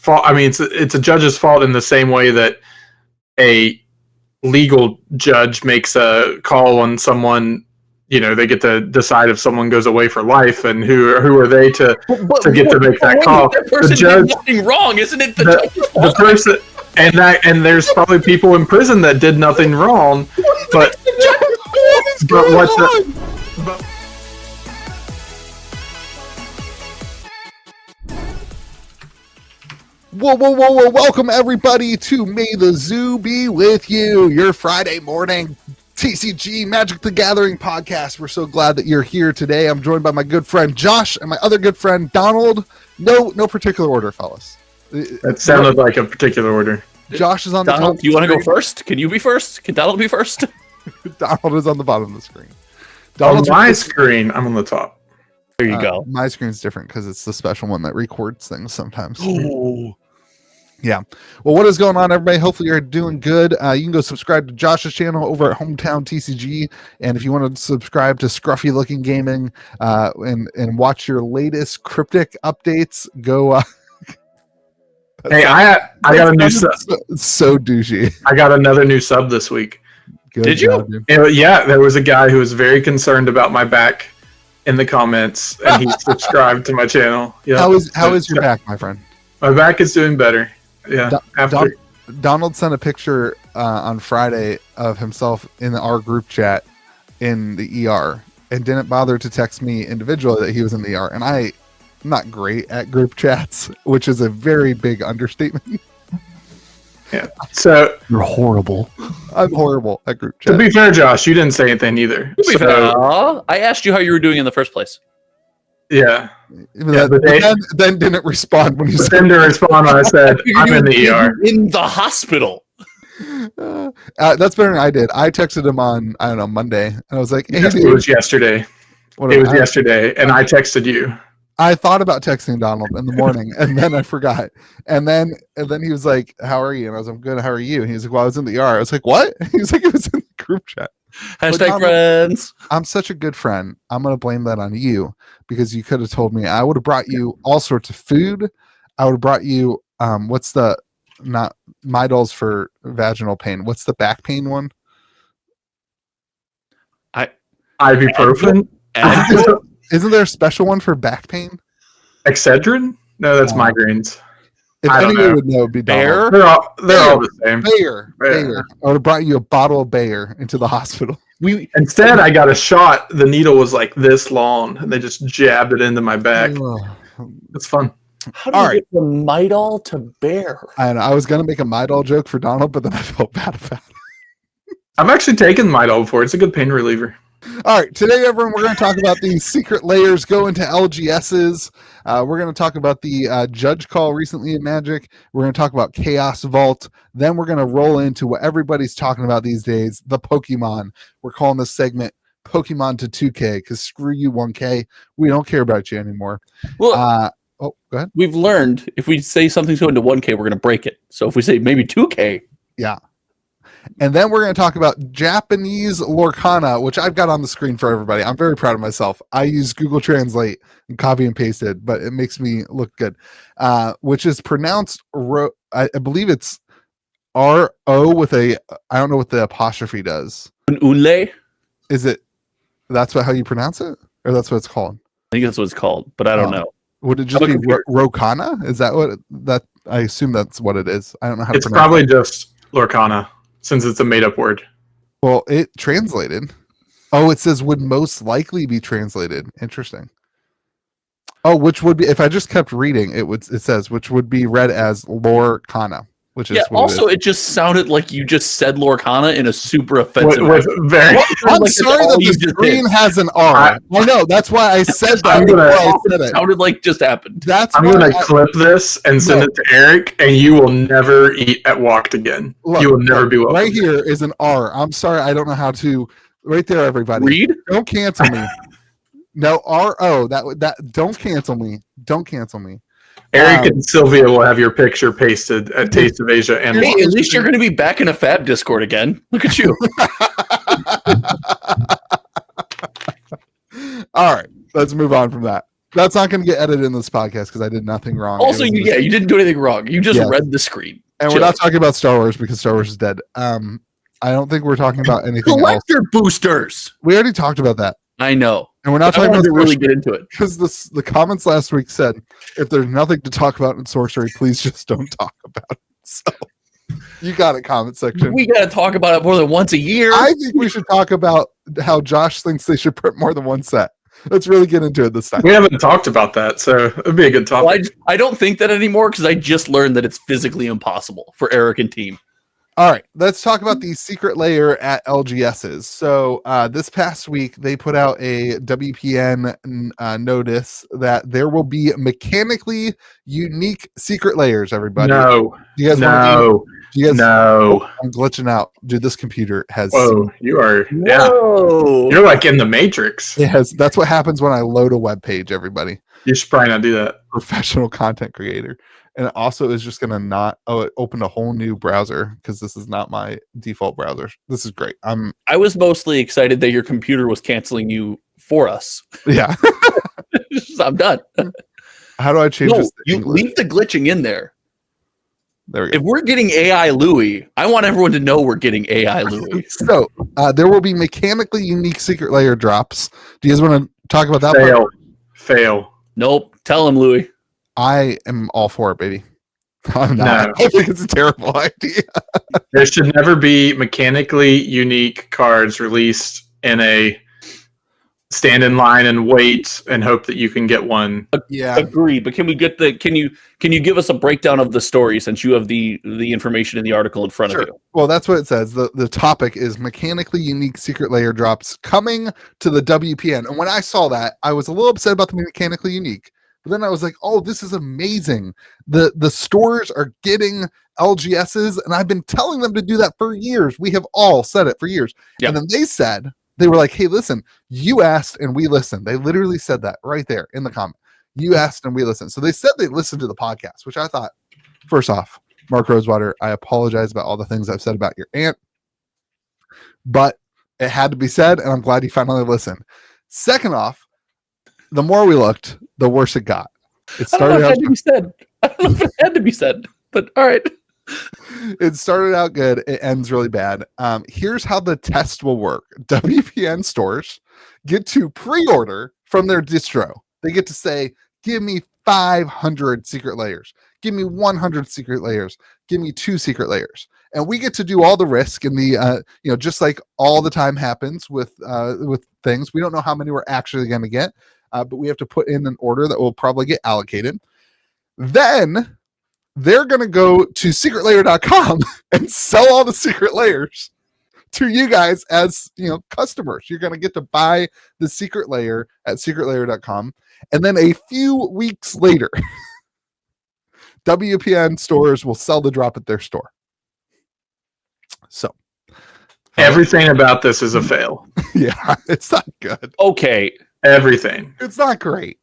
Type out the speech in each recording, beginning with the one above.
fault. I mean, it's a judge's fault in the same way that a legal judge makes a call on someone. They get to decide if someone goes away for life, and who are they to get to make that call? That person did nothing wrong, isn't it? The person, and there's probably people in prison that did nothing wrong, but what's the? Whoa, welcome everybody to May the Zoo Be With You, your Friday morning TCG Magic the Gathering podcast. We're so glad that you're here today. I'm joined by my good friend Josh and my other good friend Donald. No particular order, fellas. That sounded like a particular order. Josh is on the Donald, top. do you want to go first? Can you be first? Can Donald be first? Donald is on the bottom of the screen. On my screen, I'm on the top. There you go. My screen's different because it's the special one that records things sometimes. Ooh. Yeah. Well, what is going on, everybody? Hopefully you're doing good. You can go subscribe to Josh's channel over at Hometown TCG. And if you want to subscribe to Scruffy Looking Gaming and watch your latest cryptic updates, go. Hey, I got a new sub. So douchey. I got another new sub this week. Good Did job, you? Yeah, there was a guy who was very concerned about my back in the comments, and he subscribed to my channel. Yeah. How is your back, my friend? My back is doing better. Yeah. Donald sent a picture on Friday of himself in our group chat in the ER and didn't bother to text me individually that he was in the ER. And I'm not great at group chats, which is a very big understatement. Yeah. So you're horrible. I'm horrible at group chats. To be fair, Josh, you didn't say anything either. I asked you how you were doing in the first place. Yeah. Then didn't respond when you said. Then to respond, I said, I'm in the ER. In the hospital. That's better than I did. I texted him on, I don't know, Monday. And I was like, hey, it was yesterday. Yesterday, and I texted you. I thought about texting Donald in the morning, and then I forgot. And then he was like, how are you? And I was like, I'm good. How are you? And he was like, well, I was in the ER. I was like, what? He was like, it was in the group chat. Hashtag friends. I'm such a good friend. I'm going to blame that on you because you could have told me. I would have brought you all sorts of food. I would have brought you, what's the, not Midol's for vaginal pain. What's the back pain one? Ibuprofen? Isn't there a special one for back pain? Excedrin? No, that's migraines. If anyone would know, it would be Bayer. They're all the same. Bayer. I would have brought you a bottle of Bayer into the hospital. Instead, I got a shot. The needle was like this long, and they just jabbed it into my back. It's fun. How do you get from Midol to Bayer? I was going to make a Midol joke for Donald, but then I felt bad about it. I've actually taken Midol before. It's a good pain reliever. All right, today, everyone, we're going to talk about the secret layers go into LGSs. We're going to talk about the judge call recently in Magic. We're going to talk about Chaos Vault. Then we're going to roll into what everybody's talking about these days, the Pokemon. We're calling this segment Pokemon to 2K because screw you, 1K. We don't care about you anymore. Well, go ahead. We've learned if we say something's going to 1K, we're going to break it. So if we say maybe 2K. Yeah. And then we're going to talk about Japanese Lorcana, which I've got on the screen for everybody. I'm very proud of myself. I use Google Translate and copy and pasted, but it makes me look good. Which is pronounced, I believe it's R-O with I don't know what the apostrophe does. An ule? Is it, that's how you pronounce it? Or that's what it's called? I think that's what it's called, but I don't know. Would it just be Rokana? Is that what that? I assume that's what it is. I don't know how to pronounce it. It's probably just Lorcana. Since it's a made-up word. Well, it translated. Oh, it says would most likely be translated. Interesting. Oh, which would be, if I just kept reading, it says, which would be read as Lorcana, which is also it just sounded like you just said Lorcana in a super offensive I'm sorry that the screen has an R. I know, that's why I said that. It sounded like just happened. I'm going to clip this and send it to Eric, and you will never eat at Walked again. You will never be welcome. Right here is an R. I'm sorry, I don't know how to. Right there, everybody. Read? Don't cancel me. No, R-O. That don't cancel me. Don't cancel me. Eric and Sylvia will have your picture pasted at Taste of Asia. And hey, at least you're going to be back in a Fab Discord again. Look at you. All right, let's move on from that. That's not going to get edited in this podcast because I did nothing wrong. Also, you didn't do anything wrong. You just read the screen. And we're not talking about Star Wars because Star Wars is dead. I don't think we're talking about anything else. Collector boosters. We already talked about that. I know. And we're not talking about to really get into it. Because the comments last week said, if there's nothing to talk about in sorcery, please just don't talk about it. So you got it, comment section. We got to talk about it more than once a year. I think we should talk about how Josh thinks they should print more than one set. Let's really get into it this time. We haven't talked about that, so it'd be a good topic. Well, I don't think that anymore because I just learned that it's physically impossible for Eric and team. All right, let's talk about the secret layer at LGS's. So this past week, they put out a WPN notice that there will be mechanically unique secret layers, everybody. No. You guys no. You guys, no. I'm glitching out. Dude, this computer has... Whoa, you are... Whoa. Yeah. You're like in the Matrix. It has, that's what happens when I load a web page, everybody. You should probably not do that. Professional content creator. And it also is just going to not... Oh, it opened a whole new browser because this is not my default browser. This is great. I was mostly excited that your computer was canceling you for us. Yeah. I'm done. How do I change this? You leave the glitching in there. There we go. If we're getting AI Louie, I want everyone to know we're getting AI Louie. So there will be mechanically unique secret layer drops. Do you guys want to talk about that? Fail. Part? Fail. Nope. Tell him, Louie. I am all for it, baby. I'm not. No. I think it's a terrible idea. There should never be mechanically unique cards released in a stand in line and wait and hope that you can get one. Yeah. Agree, but can we get can you give us a breakdown of the story since you have the information in the article in front of you? Well, that's what it says. The topic is mechanically unique secret layer drops coming to the WPN. And when I saw that, I was a little upset about the mechanically unique. But then I was like, oh, this is amazing. The stores are getting LGSs, and I've been telling them to do that for years. We have all said it for years. Yep. And then they said, they were like, hey, listen, you asked and we listened. They literally said that right there in the comment. You asked and we listened. So they said they listened to the podcast, which I thought, first off, Mark Rosewater, I apologize about all the things I've said about your aunt, but it had to be said, and I'm glad you finally listened. Second off, the more we looked, the worse it got. It started out. I don't know if it had to be said, but all right. It started out good. It ends really bad. Here's how the test will work. WPN stores get to pre-order from their distro. They get to say, give me 500 secret layers. Give me 100 secret layers. Give me 2 secret layers. And we get to do all the risk and the, just like all the time happens with things. We don't know how many we're actually going to get, but we have to put in an order that will probably get allocated. Then they're going to go to secretlayer.com and sell all the secret layers to you guys as, customers. You're going to get to buy the secret layer at secretlayer.com. And then a few weeks later, WPN stores will sell the drop at their store. So everything about this is a fail. Yeah, it's not good. Okay. Everything. It's not great.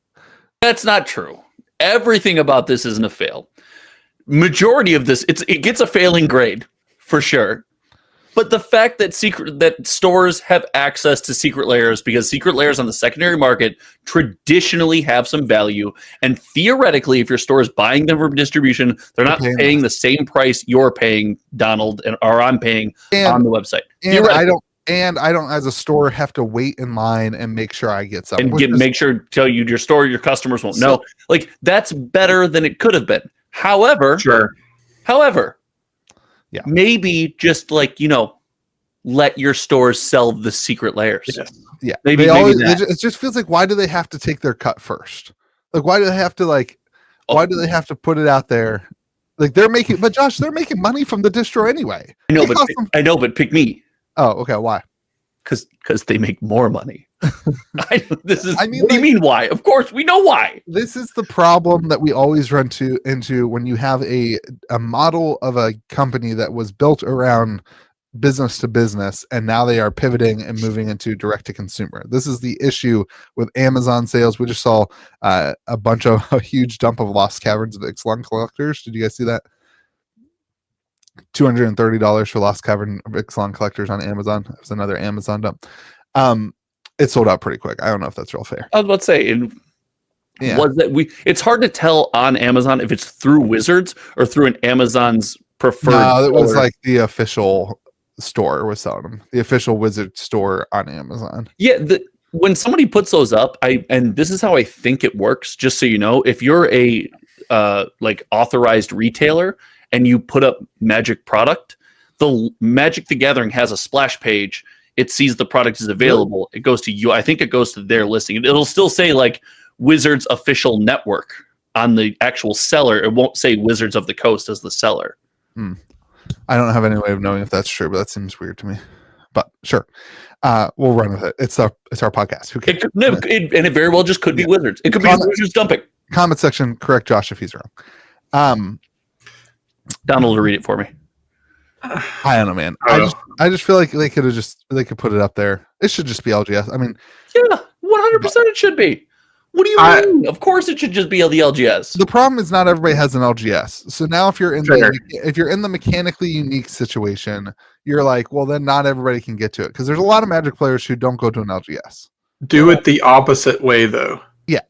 That's not true. Everything about this isn't a fail. Majority of this, it gets a failing grade for sure. But the fact that stores have access to secret layers because secret layers on the secondary market traditionally have some value, and theoretically, if your store is buying them from distribution, they're not paying the same price you're paying, Donald, or I'm paying on the website. And I don't, as a store, have to wait in line and make sure I get something. And make sure to tell you your store, your customers won't know. Like, that's better than it could have been. However, yeah, maybe just let your stores sell the secret layers. Yeah. Maybe it just feels like, why do they have to take their cut first? Like, why do they have to why do they have to put it out there? Like, but Josh, they're making money from the distro anyway. I know, but pick me. Oh, okay. Why? Because they make more money. What do you like, mean why? Of course, we know why. This is the problem that we always run into when you have a model of a company that was built around business to business, and now they are pivoting and moving into direct to consumer. This is the issue with Amazon sales. We just saw a huge dump of Lost Caverns of Ixalan collectors. Did you guys see that? $230 for Lost Cavern of Ixalan collectors on Amazon. It was another Amazon dump. It sold out pretty quick. I don't know if that's real fair. I was about to say, Yeah. was that it's hard to tell on Amazon if it's through Wizards or through an Amazon's preferred. No, it was store. like the official store was selling them. The official Wizard store on Amazon. Yeah, when somebody puts those up, and this is how I think it works. Just so you know, if you're a like authorized retailer and you put up Magic product, the Magic the Gathering has a splash page. It sees the product is available. It goes to you. I think it goes to their listing. It'll still say like Wizards official network on the actual seller. It won't say Wizards of the Coast as the seller. I don't have any way of knowing if that's true, but that seems weird to me. But sure, we'll run with it. It's our podcast. Who cares? And it very well just could be Wizards. It could be Wizards dumping. Comment section, correct Josh if he's wrong. Donald will read it for me. I don't know, man. I just feel like they could put it up there. It should just be LGS. I mean, yeah, 100% it should be. What do you mean? Of course, it should just be the LGS. The problem is not everybody has an LGS. So now, if you're in the mechanically unique situation, you're like, well, then not everybody can get to it because there's a lot of Magic players who don't go to an LGS. Do it the opposite way, though. Yeah,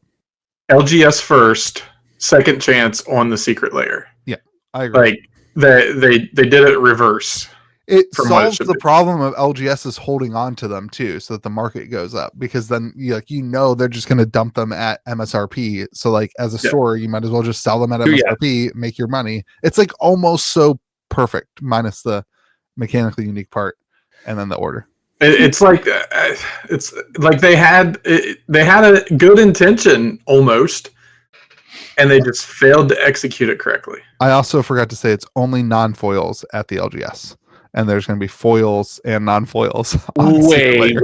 LGS first, second chance on the secret layer. Yeah, I agree. Like they did it reverse. It solves the problem of LGSs holding on to them too, so that the market goes up. Because then, they're just going to dump them at MSRP. So, like as a store, you might as well just sell them at MSRP, make your money. It's like almost so perfect, minus the mechanically unique part, and then the order. It's like they had a good intention almost, and they just failed to execute it correctly. I also forgot to say it's only non-foils at the LGS. And there's going to be foils and non-foils. Wait.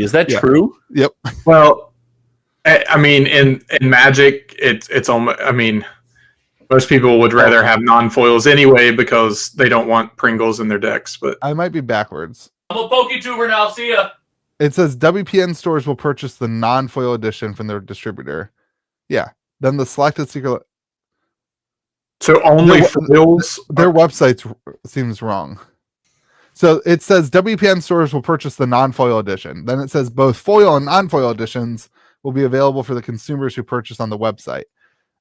Is that true? Yep. Well, I mean, in Magic, it's almost. I mean, most people would rather have non-foils anyway because they don't want Pringles in their decks. But I might be backwards. I'm a PokeTuber now. See ya. It says WPN stores will purchase the non-foil edition from their distributor. Yeah. Then the selected secret. So only foils. Their website seems wrong. So it says WPN stores will purchase the non-foil edition. Then it says both foil and non-foil editions will be available for the consumers who purchase on the website.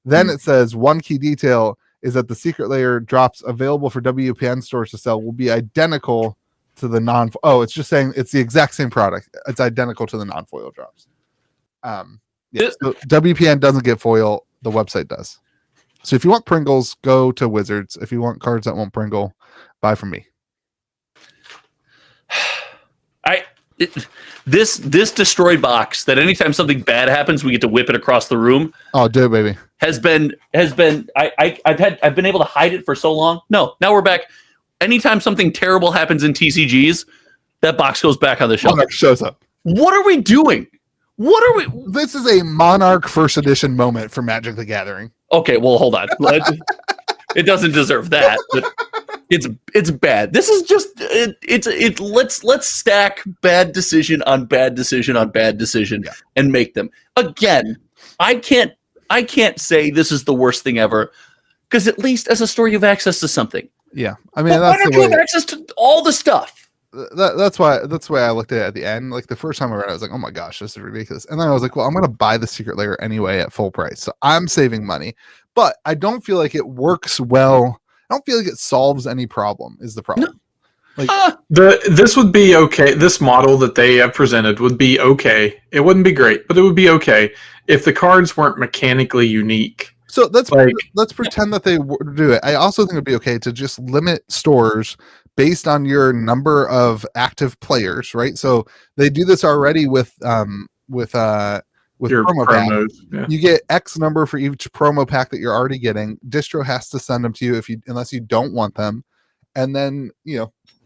Then it says one key detail is that the secret layer drops available for WPN stores to sell will be identical to the non-foil. Oh, it's just saying it's the exact same product. It's identical to the non-foil drops. So WPN doesn't get foil. The website does. So if you want Pringles, go to Wizards. If you want cards that won't Pringle, buy from me. This destroyed box that anytime something bad happens, we get to whip it across the room. Oh, do it, baby. Has been. I've been able to hide it for so long. No, now we're back. Anytime something terrible happens in TCGs, that box goes back on the shelf. Monarch shows up. What are we doing? This is a Monarch First Edition moment for Magic the Gathering. Okay, well, hold on. It doesn't deserve that, but it's bad. This is just let's stack bad decision on bad decision on bad decision and make them. Again, I can't say this is the worst thing ever because at least as a store you have access to something. Yeah, I mean, why don't you have access to all the stuff? That's why I looked at it at the end. Like the first time I read it, I was like, oh my gosh, this is ridiculous. And then I was like, well, I'm going to buy the secret layer anyway at full price. So I'm saving money, but I don't feel like it works well. I don't feel like it solves any problem is the problem. No. Like this would be okay. This model that they have presented would be okay. It wouldn't be great, but it would be okay if the cards weren't mechanically unique. So let's pretend that they do it. I also think it'd be okay to just limit stores based on your number of active players, right? So they do this already with your promo promos. Yeah. You get X number for each promo pack that you're already getting. Distro has to send them to you unless you don't want them. And then,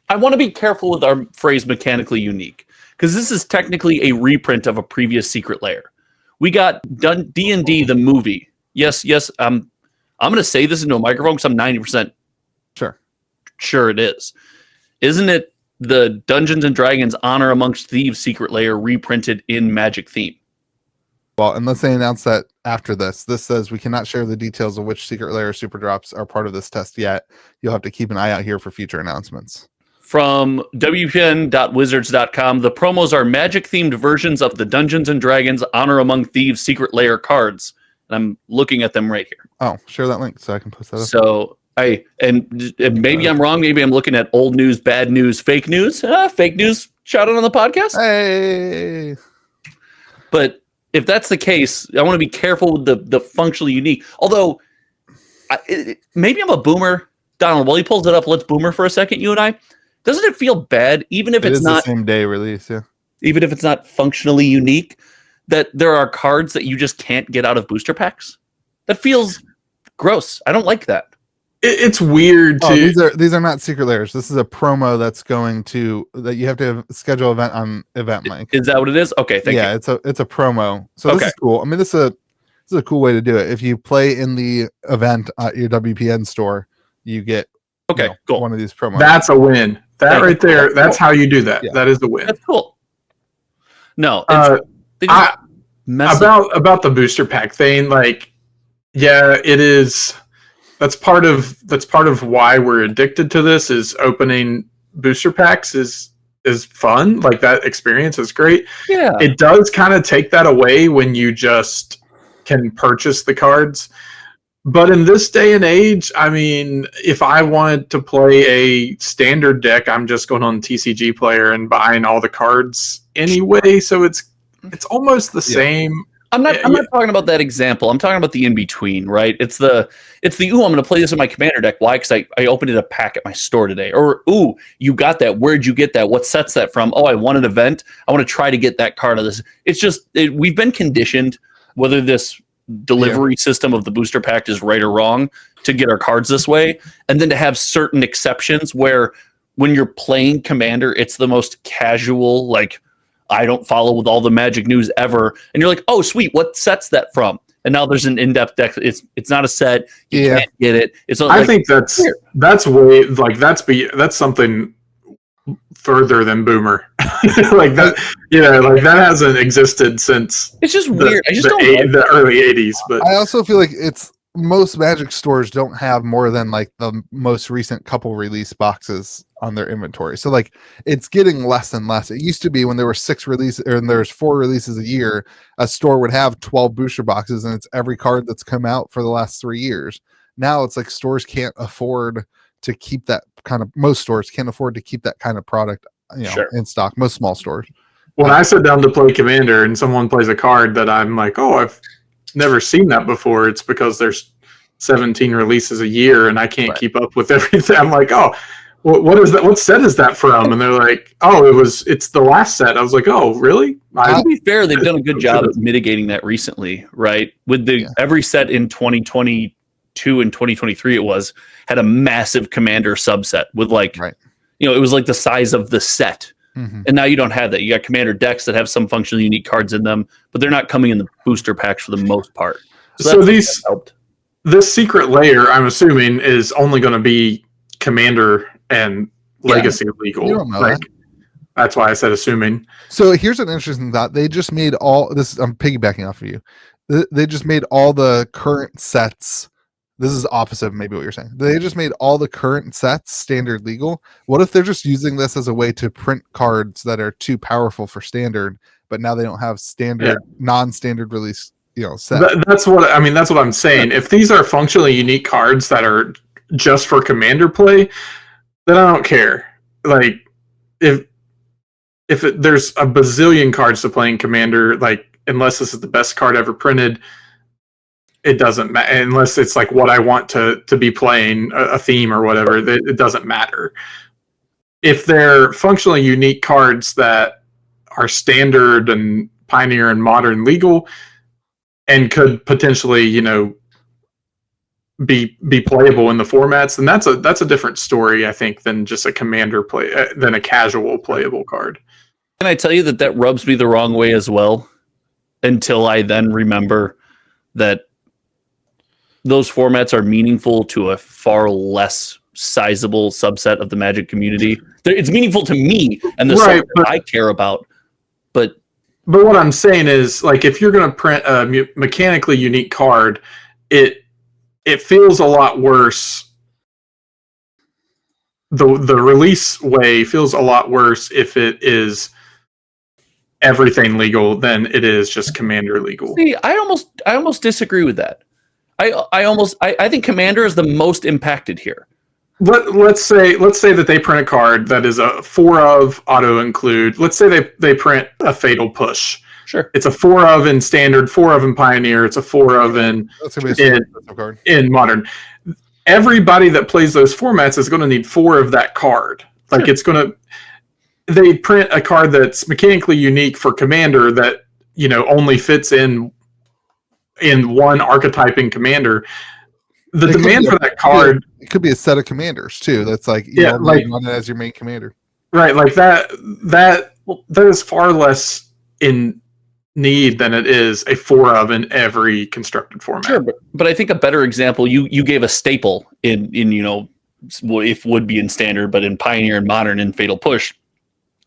I want to be careful with our phrase mechanically unique because this is technically a reprint of a previous secret layer. We got D&D the movie. Yes. I'm going to say this into a microphone because I'm 90% sure it is. Isn't it the Dungeons and Dragons Honor Amongst Thieves secret layer reprinted in Magic theme? Well, unless they announce that after this says we cannot share the details of which secret layer super drops are part of this test yet. You'll have to keep an eye out here for future announcements. from wpn.wizards.com. The promos are magic-themed versions of the Dungeons & Dragons Honor Among Thieves Secret Lair cards. And I'm looking at them right here. Oh, share that link so I can post that up. So and maybe I'm wrong. Maybe I'm looking at old news, bad news, fake news. Fake news, shout out on the podcast. Hey. But if that's the case, I want to be careful with the functionally unique. Although, maybe I'm a boomer. Donald, while he pulls it up, let's boomer for a second, you and I. Doesn't it feel bad, even if it's not the same day release, yeah. Even if it's not functionally unique, that there are cards that you just can't get out of booster packs? That feels gross. I don't like that. It's weird too. These are not secret layers. This is a promo that's going to that you have to schedule event on Event-Link. Is that what it is? Okay, thank you. Yeah, it's a promo. So this is cool. I mean, this is a cool way to do it. If you play in the event at your WPN store, you get cool. one of these promos. That's a win. That right there. That's how you do that. Yeah. That is the win. That's cool. No, about the booster pack thing. Like, yeah, it is. That's part of why we're addicted to this. Is opening booster packs is fun. Like, that experience is great. Yeah, it does kind of take that away when you just can purchase the cards. But in this day and age, I mean, if I wanted to play a standard deck, I'm just going on TCG Player and buying all the cards anyway. So it's almost the same. I'm not talking about that example. I'm talking about the in between, right? It's the I'm going to play this in my Commander deck. Why? Because I opened a pack at my store today. Or you got that? Where'd you get that? What set's that from? Oh, I won an event. I want to try to get that card of this. It's just we've been conditioned, whether this delivery system of the booster pack is right or wrong, to get our cards this way, and then to have certain exceptions where when you're playing Commander, it's the most casual, like, I don't follow with all the Magic news ever, and you're like, oh sweet, what set's that from? And now there's an in-depth deck. It's not a set, you can't get it. It's not, I think that's way, like, that's something further than boomer. Like that, like that hasn't existed since it's just weird. I just don't like the early 80s. But I also feel like most Magic stores don't have more than like the most recent couple release boxes on their inventory. So like it's getting less and less. It used to be when there were 6 releases and there's 4 releases a year, a store would have 12 booster boxes and it's every card that's come out for the last 3 years. Now it's like stores can't afford to keep that most stores can't afford to keep that kind of product in stock. Most small stores. When I sit down to play Commander and someone plays a card that I'm like, oh, I've never seen that before, it's because there's 17 releases a year and I can't keep up with everything. I'm like, oh, what is that? What set is that from? And they're like, oh, it's the last set. I was like, oh, really? To be fair, they've done a good job of mitigating that recently, right? With every set in 2022 and 2023, it had a massive Commander subset with it was like the size of the set. Mm-hmm. And now you don't have that. You got Commander decks that have some functionally unique cards in them, but they're not coming in the booster packs for the most part. So this secret layer, I'm assuming, is only going to be Commander and Legacy legal. You don't know that. That's why I said assuming. So here's an interesting thought. They just made all this. I'm piggybacking off of you. They just made all the current sets. This is opposite of maybe what you're saying. They just made all the current sets standard legal. What if they're just using this as a way to print cards that are too powerful for standard, but now they don't have standard, non-standard release, set? That's what I'm saying. If these are functionally unique cards that are just for Commander play, then I don't care. Like, if there's a bazillion cards to play in Commander, like, unless this is the best card ever printed, it doesn't matter. Unless it's like what I want to be playing, a theme or whatever, it doesn't matter. If they're functionally unique cards that are standard and Pioneer and Modern legal and could potentially, be playable in the formats, then that's a different story, I think, than just a Commander than a casual playable card. Can I tell you that rubs me the wrong way as well? Until I then remember that those formats are meaningful to a far less sizable subset of the Magic community. It's meaningful to me and the stuff that I care about. But what I'm saying is, like, if you're going to print a mechanically unique card, it feels a lot worse the release way feels a lot worse if it is everything legal than it is just Commander legal. See, I almost disagree with that. I think Commander is the most impacted here. Let's say that they print a card that is a 4 of auto include. Let's say they print a Fatal Push. Sure. It's a 4 of in Standard, 4 of in Pioneer. It's a 4 of in Modern. Everybody that plays those formats is going to need 4 of that card. Like they print a card that's mechanically unique for Commander that only fits in one archetype in Commander. The demand for that card, it could be a set of commanders too. That's like run it as your main commander, right? Like that is far less in need than it is a 4 of in every constructed format. Sure, but I think a better example, you gave a staple in if would be in Standard, but in Pioneer and Modern and Fatal Push,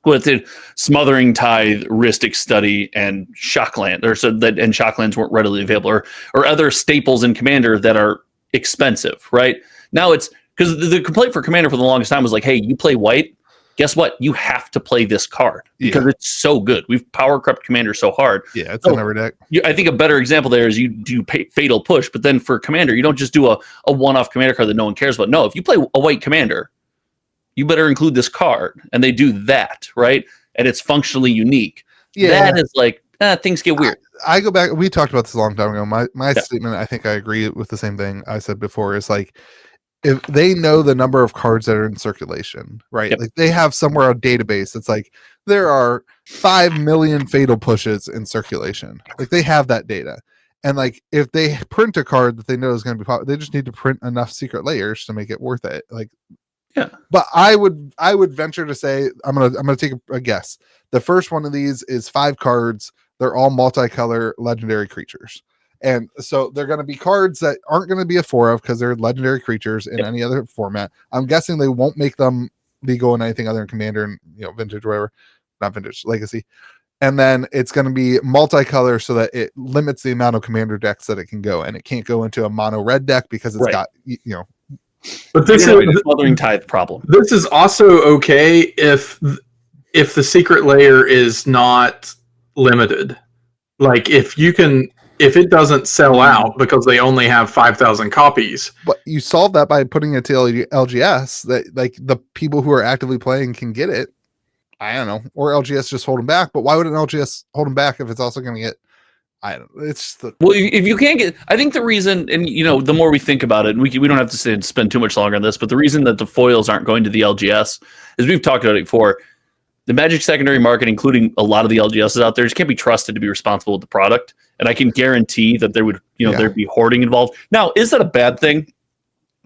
with the Smothering Tithe, Rhystic Study, and Shockland, and Shocklands weren't readily available, or other staples in Commander that are expensive, right? Now it's because the complaint for Commander for the longest time was like, hey, you play white, guess what? You have to play this card because it's so good. We've power crept Commander so hard. Yeah, it's in every deck. I think a better example there is you do Fatal Push, but then for Commander, you don't just do a one-off Commander card that no one cares about. No, if you play a white Commander, you better include this card, and they do that, right? And it's functionally unique. Yeah, that is like things get weird. I go back. We talked about this a long time ago. My statement, I think I agree with the same thing I said before. Is like, if they know the number of cards that are in circulation, right? Yep. Like they have somewhere a database. It's like there are 5 million Fatal Pushes in circulation. Like they have that data, and like if they print a card that they know is going to be popular, they just need to print enough secret layers to make it worth it. Like. Yeah, but I would venture to say I'm gonna take a guess. The first one of these is 5 cards. They're all multicolor legendary creatures, and so they're going to be cards that aren't going to be a 4 of because they're legendary creatures in any other format. I'm guessing they won't make them legal in anything other than Commander and Vintage, or whatever, not Vintage, Legacy. And then it's going to be multicolor so that it limits the amount of Commander decks that it can go, and it can't go into a mono red deck because it's got But this is the Smothering Tithe problem. This is also okay if the secret layer is not limited. Like if it doesn't sell out because they only have 5,000 copies. But you solve that by putting it to LGS that like the people who are actively playing can get it. I don't know, or LGS just hold them back. But why would an LGS hold them back if it's also going to get? I don't. It's well, if you can't get, I think the reason, and the more we think about it, and we don't have to spend too much longer on this, but the reason that the foils aren't going to the LGS is we've talked about it before. The Magic secondary market, including a lot of the LGSs out there, just can't be trusted to be responsible with the product. And I can guarantee that there would, there'd be hoarding involved. Now, is that a bad thing?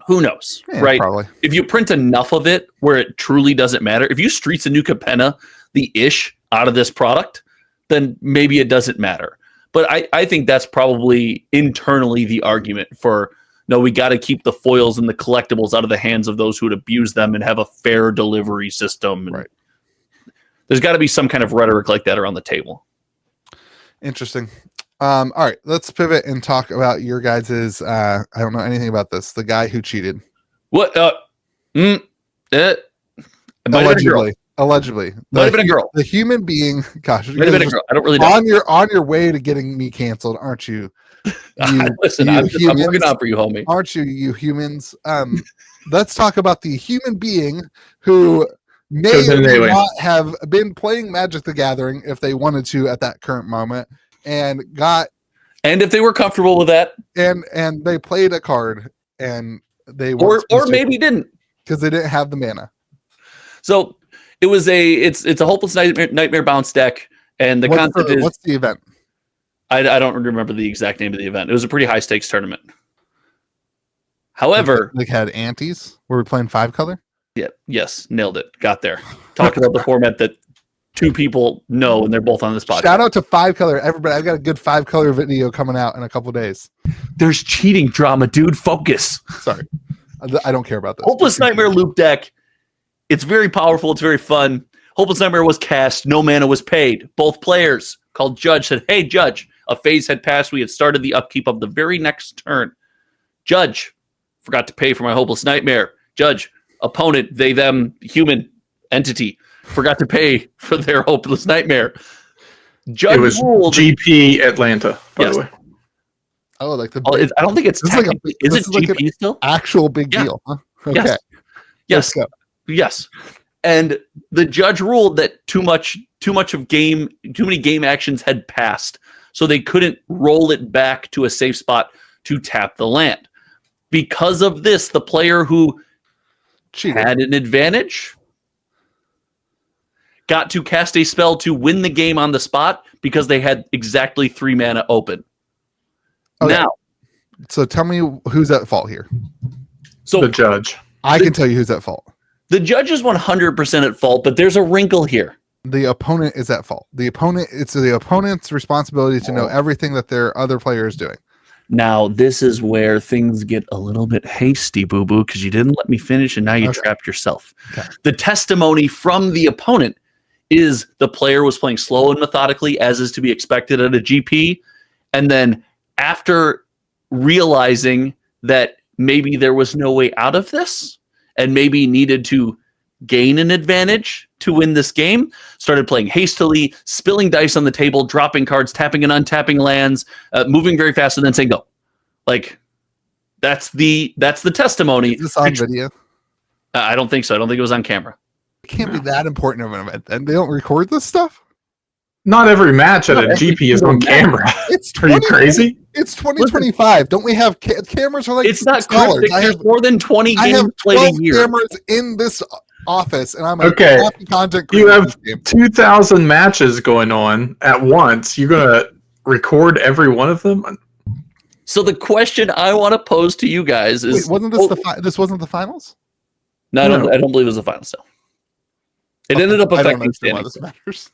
Who knows, right? Probably. If you print enough of it where it truly doesn't matter, if you Streets of New Capenna the ish out of this product, then maybe it doesn't matter. But I think that's probably internally the argument for, no, we got to keep the foils and the collectibles out of the hands of those who would abuse them and have a fair delivery system. Right. There's got to be some kind of rhetoric like that around the table. Interesting. All right, let's pivot and talk about your guys's. I don't know anything about this. The guy who cheated. What? Allegedly, might have been a girl. The human being. Gosh, might have been a girl. I don't really know. On your way to getting me canceled, aren't you? Listen, I'm working on for you, homie. Aren't you, you humans? Let's talk about the human being who may or may not have been playing Magic the Gathering if they wanted to at that current moment, and if they were comfortable with that, and they played a card and they or maybe didn't because they didn't have the mana. So it was it's a hopeless nightmare bounce deck, and what's the event? I don't remember the exact name of the event. It was a pretty high stakes tournament. However, they had antes. Were we playing 5-color? Yeah. Yes. Nailed it. Got there. Talked about the format that 2 people know, and they're both on this podcast. Shout out to 5-color, everybody. I've got a good 5-color video coming out in a couple days. There's cheating drama, dude. Focus. Sorry, I don't care about this. Hopeless Nightmare loop deck. It's very powerful. It's very fun. Hopeless Nightmare was cast. No mana was paid. Both players called Judge said, "Hey, Judge, a phase had passed. We had started the upkeep of the very next turn. Judge, forgot to pay for my Hopeless Nightmare. Judge, opponent, they, them, human entity, forgot to pay for their hopeless nightmare. Judge It was ruled. GP Atlanta, by Yes. the way. Oh, like the I don't think it's This is like a technically. big- Is this it is like GP still? actual big Yeah. deal. Huh? Okay. Yes. Let's Yes. go. Yes. And the judge ruled that too many game actions had passed, so they couldn't roll it back to a safe spot to tap the land. Because of this, the player who Cheated. had an advantage got to cast a spell to win the game on the spot because they had exactly 3 mana open. Okay. Now, So tell me who's at fault here. so The judge. I can tell you who's at fault. the judge is 100% at fault, but there's a wrinkle here. The opponent is at fault. It's the opponent's responsibility to know everything that their other player is doing. Now, this is where things get a little bit hasty, boo-boo, because you didn't let me finish and now you trapped yourself. Okay. The testimony from the opponent is the player was playing slow and methodically, as is to be expected at a GP. And then after realizing that maybe there was no way out of this and maybe needed to gain an advantage to win this game, started playing hastily, spilling dice on the table, dropping cards, tapping and untapping lands, moving very fast, and then saying go. Like, that's the testimony. Is this on video? I don't think so. I don't think it was on camera. It can't be that important of an event. And they don't record this stuff? Not every match at a Not every GP is single on match. camera. It's Are you crazy? It's 2025. Don't we have cameras are like It's not $6. cryptic. I There's have more than 20 I have games played 12 a year. cameras in this office, and I'm a Okay. happy content You creator. have of this game. 2,000 matches going on at once. You're going to record every one of them? So the question I want to pose to you guys is: Wait, wasn't this this wasn't the finals? No, No. I don't believe it was the final still. It Okay, ended up I don't affecting understand why standings this matters.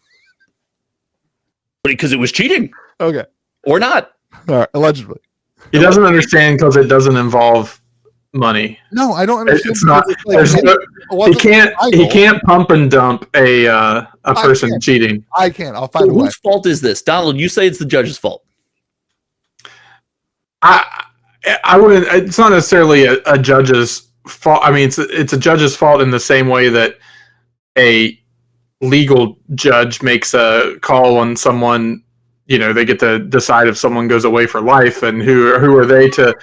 because it was cheating Okay, or not. all right, allegedly. He doesn't understand because it doesn't involve money. No, I don't understand. It's not. because There's it no, he wasn't can't. the He final. can't pump and dump a person can't. cheating. I can't. I'll So find a way. whose fault is this, Donald? You say it's the judge's fault. I wouldn't. It's not necessarily a judge's fault. I mean, it's a judge's fault in the same way that a legal judge makes a call on someone. You know, they get to decide if someone goes away for life, and who are they to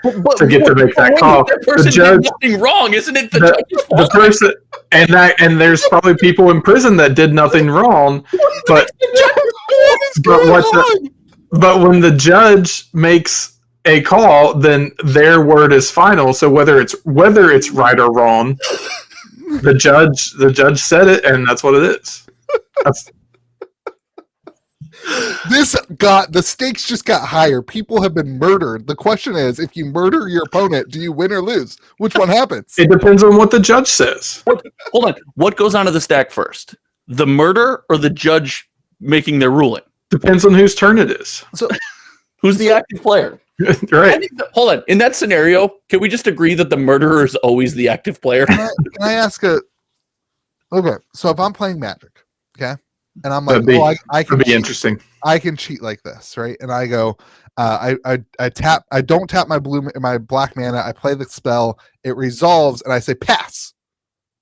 get to make that call? That person The judge, did nothing wrong, isn't it? The judge's the fault. person, and there's probably people in prison that did nothing wrong, but but when the judge makes a call, then their word is final. So whether it's right or wrong, the judge said it, and that's what it is. That's, The stakes just got higher. People have been murdered. The question is, if you murder your opponent, do you win or lose? Which one happens? it depends on what the judge says. Hold on. What goes onto the stack first? The murder or the judge making their ruling? Depends on whose turn it is. So Who's the active player? I Right. think hold on. In that scenario, can we just agree that the murderer is always the active player? can I ask okay, so if I'm playing Magic, okay, and I'm like, That'd be- I can It'd be cheat. interesting. I can cheat like this, right? And I go, I don't tap my black mana. I play the spell. It resolves, and I say pass.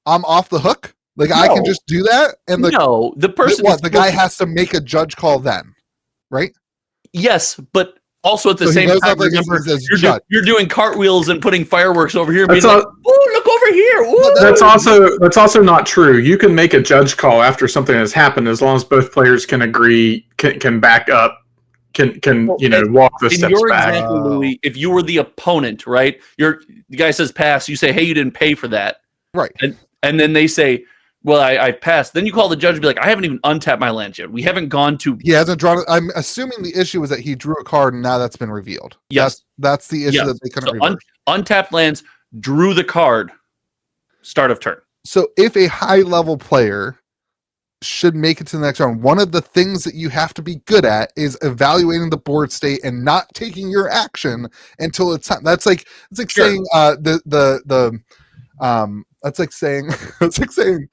I'm off the hook. Like I can No. just do that, and The person. the guy has to make a judge call then, right? Yes, but also at the So he same goes time, up like remember, as you're, judge. you're doing cartwheels and putting fireworks over here and being That's like, "Ooh, look over here!" Ooh. That's also not true. You can make a judge call after something has happened as long as both players can agree, can back up, can walk the In steps your back. example, Louis, if you were the opponent, right? The guy says pass. You say, "Hey, you didn't pay for that," Right. and then they say, "Well, I passed." Then you call the judge and be like, "I haven't even untapped my land yet. We haven't gone to." He hasn't drawn it. I'm assuming the issue is that he drew a card, and now that's been revealed. Yes. That's the issue Yes. that they couldn't So reverse. untapped lands, drew the card, start of turn. So if a high level player should make it to the next round, one of the things that you have to be good at is evaluating the board state and not taking your action until it's time. That's like Sure. saying that's like saying it's like saying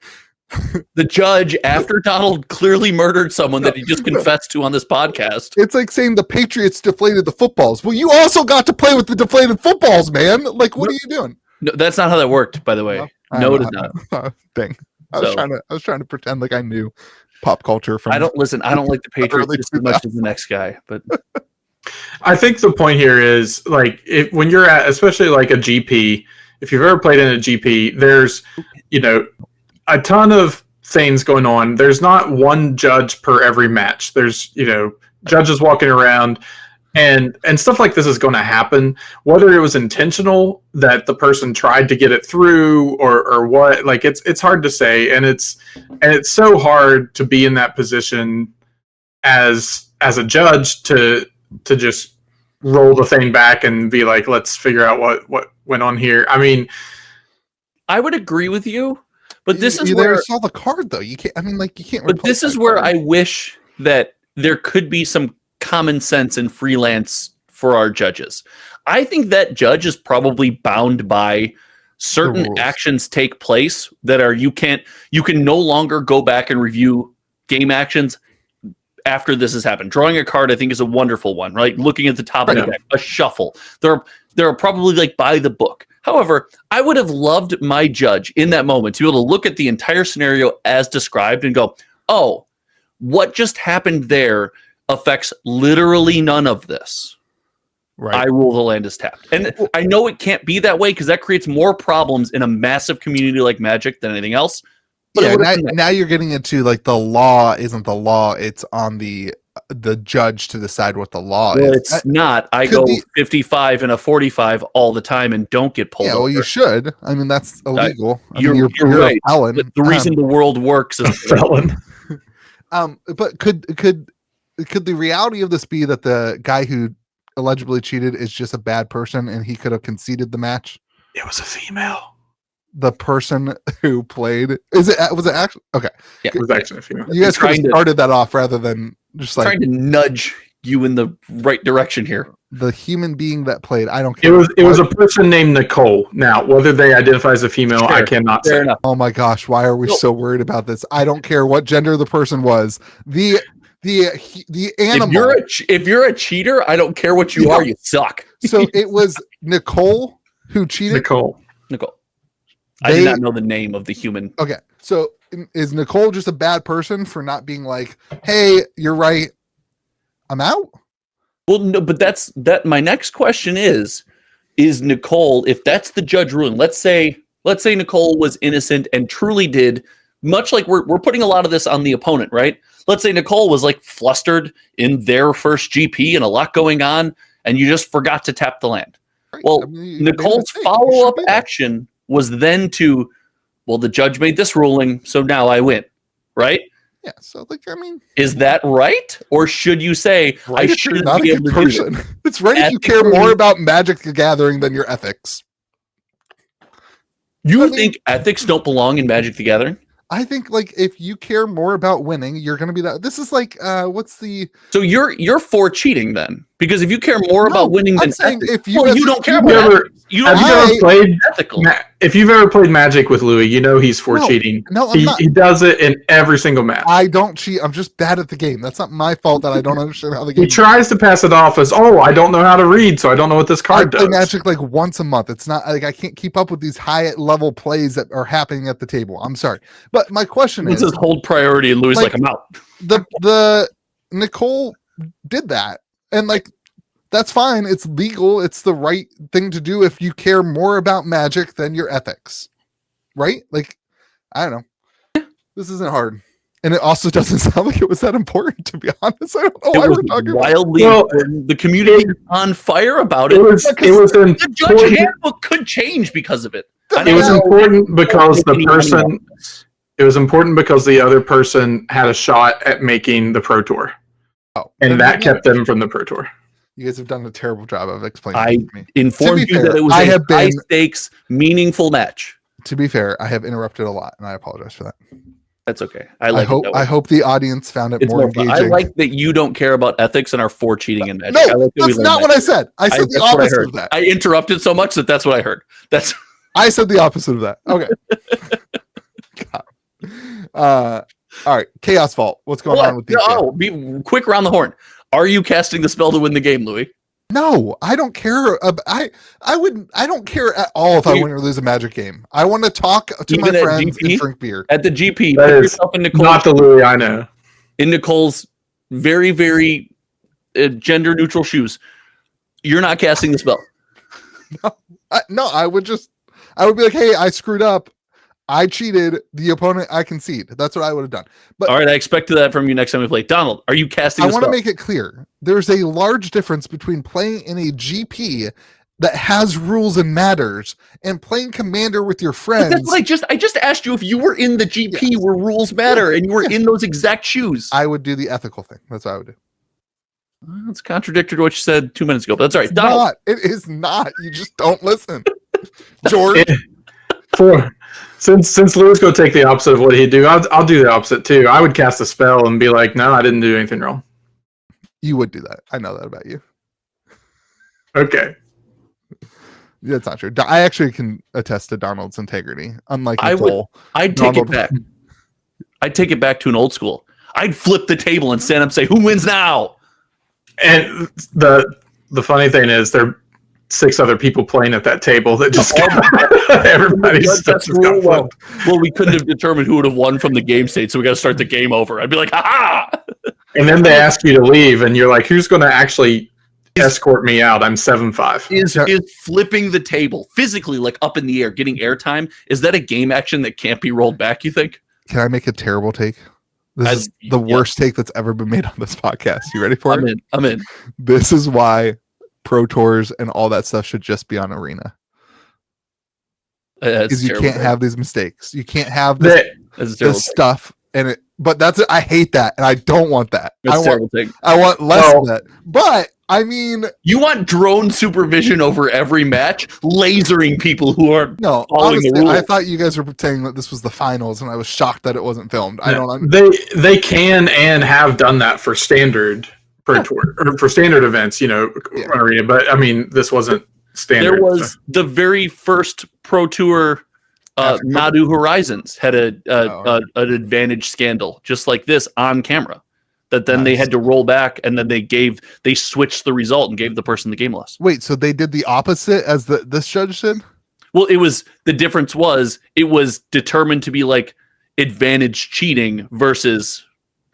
The judge, after Donald clearly murdered someone that he just confessed to on this podcast. it's like saying the Patriots deflated the footballs. Well, you also got to play with the deflated footballs, man. Like, what are you doing? No, that's not how that worked, by the way. No. No, it is not. Dang. I So- was trying to pretend like I knew pop culture from I don't like the Patriots Early just as much as the next guy, but I think the point here is like when you're at, especially like a GP, if you've ever played in a GP, there's, a ton of things going on. There's not one judge per every match. There's, judges walking around and stuff like this is going to happen, whether it was intentional that the person tried to get it through or what, like it's hard to say. And it's so hard to be in that position as a judge to just roll the thing back and be like, let's figure out what went on here. I mean, I would agree with you, but this is you where saw the card though. You can't. I mean, like you can't. But this is where I wish that there could be some common sense and freelance for our judges. I think that judge is probably bound by certain actions take place that are you can no longer go back and review game actions after this has happened. Drawing a card, I think, is a wonderful one, right? Looking at the top of the deck, a shuffle. There are probably like by the book. However, I would have loved my judge in that moment to be able to look at the entire scenario as described and go, oh, what just happened there affects literally none of this. Right. I rule the land is tapped. And I know it can't be that way because that creates more problems in a massive community like Magic than anything else. But now you're getting into like the law isn't the law. It's on the judge to decide what the law is. It's not. I go 55 and a 45 all the time and don't get pulled over. Well, you should. I mean, that's illegal. You're right. A felon. The reason the world works is a felon. But could the reality of this be that the guy who allegedly cheated is just a bad person and he could have conceded the match? It was a female. The person who played was it actually okay? Yeah, it was actually a female. You guys could have started that off rather than just like trying to nudge you in the right direction here. The human being that played, I don't care. It was a person named Nicole. Now, whether they identify as a female, I cannot say. Enough. Oh my gosh, why are we so worried about this? I don't care what gender the person was. The animal. If you're a cheater, I don't care what you are. You suck. So it was Nicole who cheated. Nicole. I did not know the name of the human. Okay, so is Nicole just a bad person for not being like, "Hey, you're right, I'm out"? Well, no, but that's my next question is Nicole, if that's the judge ruling, let's say Nicole was innocent and truly did, much like we're putting a lot of this on the opponent, right? Let's say Nicole was like flustered in their first GP and a lot going on, and you just forgot to tap the land. Right. Well, Nicole's follow-up action was then the judge made this ruling, so now I win, right? Yeah, so is that right? Or should you say, right, I shouldn't be able to person. Do it's right if you care more about Magic the Gathering than your ethics. You think ethics don't belong in Magic the Gathering? I think like if you care more about winning, you're going to be that. This is like So you're for cheating then? Because if you care more about winning than ethics, if you don't care about ethics. If you've ever played Magic with Louis, you know he's for cheating. No, he does it in every single match. I don't cheat. I'm just bad at the game. That's not my fault that I don't understand how the game. He tries to pass it off as, I don't know how to read, so I don't know what this card does. I play Magic like once a month. It's not like I can't keep up with these high level plays that are happening at the table. I'm sorry, but my question is, this hold priority, and Louis like I'm out. The Nicole did that, and that's fine. It's legal. It's the right thing to do if you care more about Magic than your ethics, right? Like, I don't know. This isn't hard. And it also doesn't sound like it was that important, to be honest. I don't know why we're talking wildly about it. The community is on fire about it. The judge handbook could change because of it. It was important because it was important because the other person had a shot at making the Pro Tour. And that kept them from the Pro Tour. You guys have done a terrible job of explaining to me. Informed you that it was a high-stakes, meaningful match. To be fair, I have interrupted a lot, and I apologize for that. That's okay. I hope the audience found it more engaging. I like that you don't care about ethics and are for cheating in Magic. No, that's not what I said. I said the opposite of that. I interrupted so much that's what I heard. I said the opposite of that. Okay. All right, Chaos Vault. What's going on with these? Be quick around the horn. Are you casting the spell to win the game, Louis? No, I don't care. I don't care at all if I win or lose a Magic game. I want to talk to my friends and drink beer. At the GP, That put is yourself in Nicole's, not the Louis I know. in Nicole's very, very gender neutral shoes. You're not casting the spell. No, I would be like, hey, I screwed up. I cheated. The opponent, I concede. That's what I would have done. But all right, I expected that from you next time we play. Donald, are you casting? I want to make it clear. There's a large difference between playing in a GP that has rules and matters and playing Commander with your friends. But that's what I just asked you if you were in the GP where rules matter and you were in those exact shoes. I would do the ethical thing. That's what I would do. That's contradictory to what you said 2 minutes ago. But that's all right. It's Donald. not. It is not. You just don't listen. George. Since Louis go take the opposite of what he'd do, I'll do the opposite too. I would cast a spell and be like, no, I didn't do anything wrong. You would do that. I know that about you. Okay. That's not true. I actually can attest to Donald's integrity. Unlike Nicole. I'd take it back. I'd take it back to an old school. I'd flip the table and stand up and say, who wins now? And the funny thing is there are 6 other people playing at that table that just everybody's stuff just got flipped. Well, we couldn't have determined who would have won from the game state, so we got to start the game over. I'd be like, ha! And then they ask you to leave, and you're like, who's going to actually escort me out? I'm 7'5". Is flipping the table physically, like up in the air, getting airtime, is that a game action that can't be rolled back, you think? Can I make a terrible take? This is the worst take that's ever been made on this podcast. You ready for it? I'm in. This is why Pro Tours and all that stuff should just be on Arena. Because you can't have these mistakes. You can't have this stuff. But that's it. I hate that, and I don't want that. I want less of that. But I mean, you want drone supervision over every match, lasering people who are following honestly, the rules. I thought you guys were pretending that this was the finals, and I was shocked that it wasn't filmed. I don't. They can and have done that for standard Pro Tour or for standard events, Arena. But I mean, this wasn't standard. There was the very first Pro Tour. Nadu Horizons had an advantage scandal just like this on camera that then they had to roll back, and then they switched the result and gave the person the game loss. Wait, so they did the opposite as this judge did? Well, the difference was it was determined to be like advantage cheating versus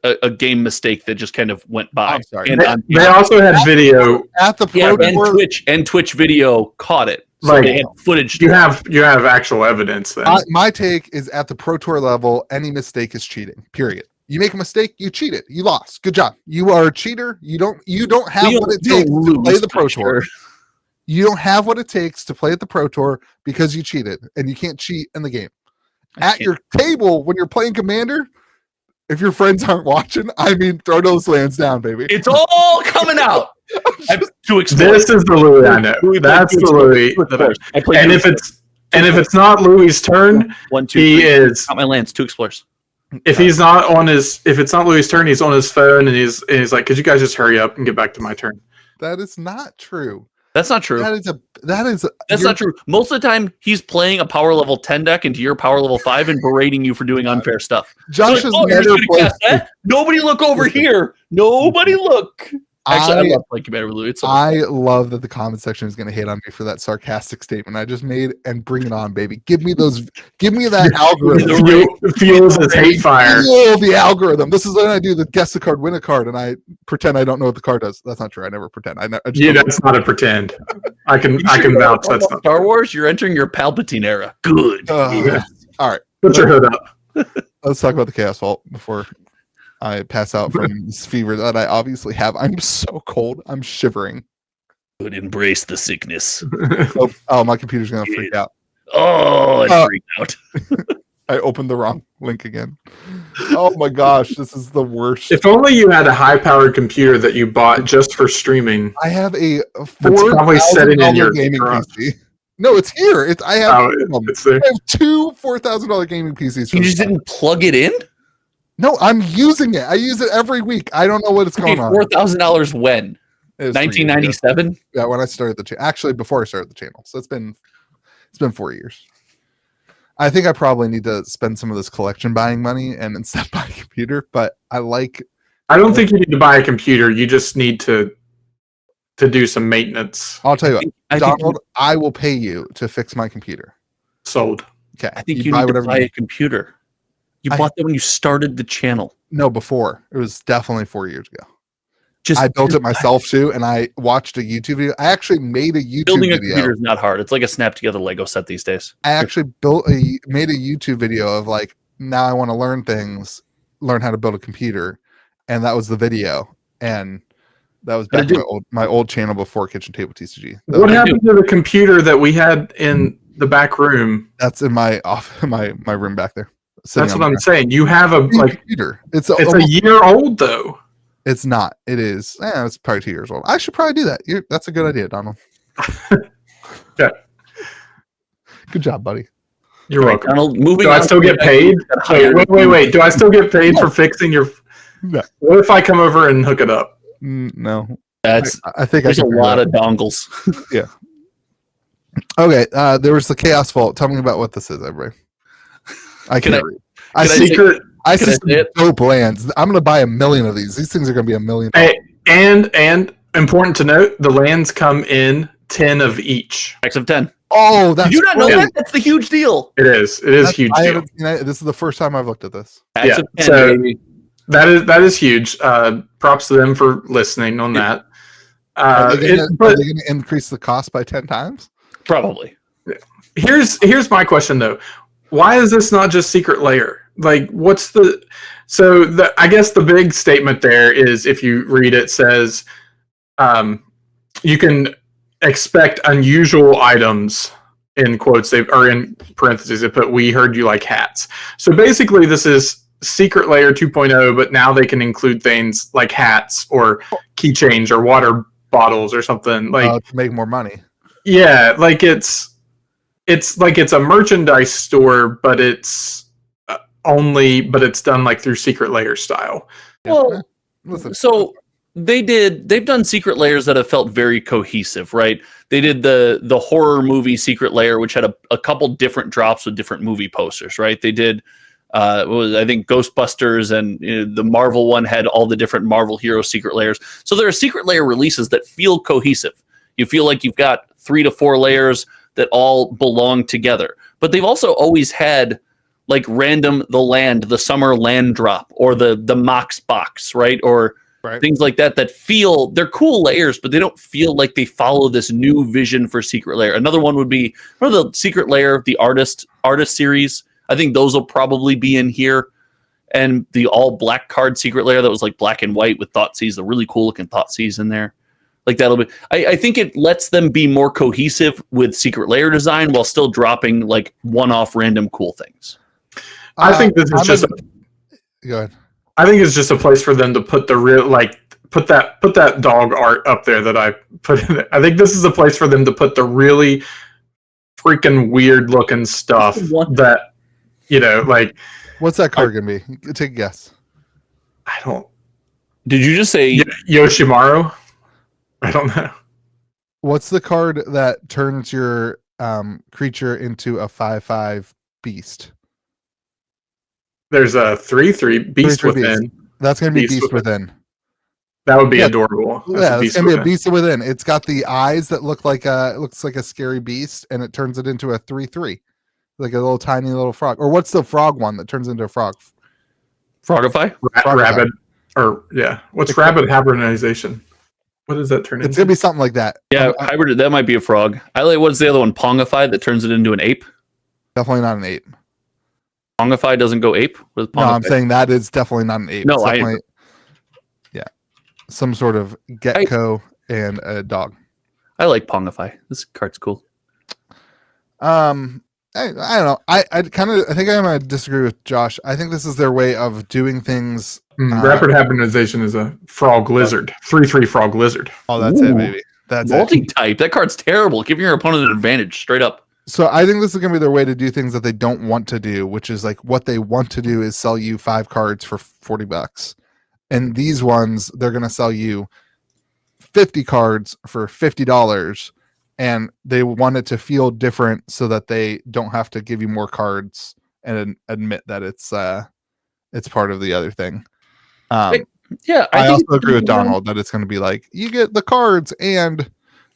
a game mistake that just kind of went by. I'm sorry. And they also had video at the Pro Tour. and Twitch video caught it. So like, they had footage. You have actual evidence then. My take is at the Pro Tour level, any mistake is cheating. Period. You make a mistake, you cheated. You lost. Good job. You are a cheater. You don't have what it takes to play the Pro Tour. You don't have what it takes to play at the Pro Tour because you cheated, and you can't cheat in the game. At your table when you're playing Commander, if your friends aren't watching, I mean, throw those lands down, baby. It's all coming out. This is the Louis I know. That's the Louis. And if it's not Louis' turn, he is. Not my lands. 2 explorers. If it's not Louis' turn, he's on his phone and he's like, "Could you guys just hurry up and get back to my turn?" That is not true. That's not true. That's not true. Most of the time, he's playing a power level 10 deck into your power level 5 and berating you for doing unfair stuff. Josh has never played. Nobody look over here. Nobody look. Actually, I love playing Commander with Louis. I love that the comment section is going to hate on me for that sarcastic statement I just made, and bring it on, baby. Give me that algorithm. Fuels his hate fire. Fuel the algorithm. This is when I do the guess the card, win a card, and I pretend I don't know what the card does. That's not true. I never pretend. That's not a pretend. I can vouch that's not Star Wars. You're entering your Palpatine era. Good. Yeah. All right. Put your hood up. Let's talk about the Chaos Vault before I pass out from this fever that I obviously have. I'm so cold. I'm shivering. Good, embrace the sickness. Oh, my computer's gonna freak out. Oh, it freaked out. I opened the wrong link again. Oh my gosh, this is the worst. If only you had a high-powered computer that you bought just for streaming. I have a $4,000 gaming PC. No, it's here. I have two $4,000 gaming PCs. You just didn't plug it in? No, I'm using it. I use it every week. I don't know what it's going on. $4,000 when? 1997? Yeah, when I started the channel. Actually, before I started the channel. So it's been 4 years. I think I probably need to spend some of this collection buying money and instead buy a computer. But I don't think you need to buy a computer. You just need to to do some maintenance. I'll tell you what, I Donald, I will pay you to fix my computer. Sold. Okay. I think you need to buy a computer. You bought that when you started the channel. No, before. It was definitely 4 years ago. Just I built it myself too, and I watched a YouTube video. I actually made a YouTube building a video. computer is not hard. It's like a snap together Lego set these days. I actually made a YouTube video of like, now I want to learn how to build a computer, and that was the video. And that was back on my old channel before Kitchen Table TCG. What happened to the computer that we had in the back room? That's in my my room back there. That's what I'm saying. You have a computer. It's a year old though. It's not. It is. It's probably 2 years old. I should probably do that. That's a good idea, Donald. Yeah. Good job, buddy. You're welcome. Donald, moving Do on. I still get paid? Wait. Do I still get paid for fixing your? No. What if I come over and hook it up? No. I think there's a lot of dongles. Yeah. Okay. There was the Chaos Vault. Tell me about what this is, everybody. I can't read. I see some dope lands. I'm going to buy 1 million of these. These things are going to be $1 million. And important to note, the lands come in 10 of each. X of 10. Oh, that's Did you not know that? That's the huge deal. It is. It is huge deal. This is the first time I've looked at this. X of 10, so baby. that is huge. Props to them for listening on that. Are they going to increase the cost by 10 times? Probably. Here's my question though. Why is this not just Secret Lair? Like, I guess the big statement there is, if you read it, says you can expect unusual items, in quotes, or in parentheses, they put, we heard you like hats. So basically this is Secret Lair 2.0, but now they can include things like hats or keychains or water bottles or something like to make more money. Yeah, like it's like it's a merchandise store, but it's done like through Secret Lair style. Well, so they've done Secret Lairs that have felt very cohesive, right? They did the horror movie Secret Lair, which had a couple different drops with different movie posters, right? They did I think Ghostbusters, and the Marvel one had all the different Marvel hero Secret Lairs. So there are Secret Lair releases that feel cohesive. You feel like you've got 3 to 4 layers that all belong together. But they've also always had like the summer land drop, or the Mox box, right? Or things like that feel, they're cool layers, but they don't feel like they follow this new vision for Secret Lair. Another one would be, remember the Secret Lair, the artist series? I think those will probably be in here. And the all black card Secret Lair that was like black and white with Thoughtseize, the really cool looking Thoughtseize in there. Like that'll be, I think it lets them be more cohesive with Secret Lair design while still dropping like one-off random cool things. I think this is go ahead. I think it's just a place for them to put the real, like, put that dog art up there that I put in it. I think this is a place for them to put the really freaking weird looking stuff that, like. What's that card gonna be? Take a guess. I don't. Did you just say Yoshimaru? I don't know. What's the card that turns your creature into a 5/5 beast? There's a 3/3 Beast Within. Beast. That's going to be Beast Within. That would be adorable. Yeah, it's going to be a Beast Within. It's got the eyes that looks like a scary beast, and it turns it into a 3/3, like a little tiny little frog. Or what's the frog one that turns into a frog? Frogify? Rabbit. Or yeah, what's rabbit hibernization? What does that turn into? It's going to be something like that. Yeah, hybrid. That might be a frog. What's the other one? Pongify, that turns it into an ape? Definitely not an ape. Pongify doesn't go ape with Pongify? No, I'm saying that is definitely not an ape. No, yeah, some sort of gecko and a dog. I like Pongify. This card's cool. I don't know. I think I'm gonna disagree with Josh. I think this is their way of doing things. Rapid hibernization is a frog lizard. 3/3 frog lizard. Oh, that's it, baby. That's multi-type. That card's terrible. Giving your opponent an advantage, straight up. So I think this is going to be their way to do things that they don't want to do, which is like what they want to do is sell you 5 cards for $40. And these ones, they're going to sell you 50 cards for $50. And they want it to feel different so that they don't have to give you more cards and admit that it's part of the other thing. Yeah, I think also agree with Donald that it's going to be like, you get the cards and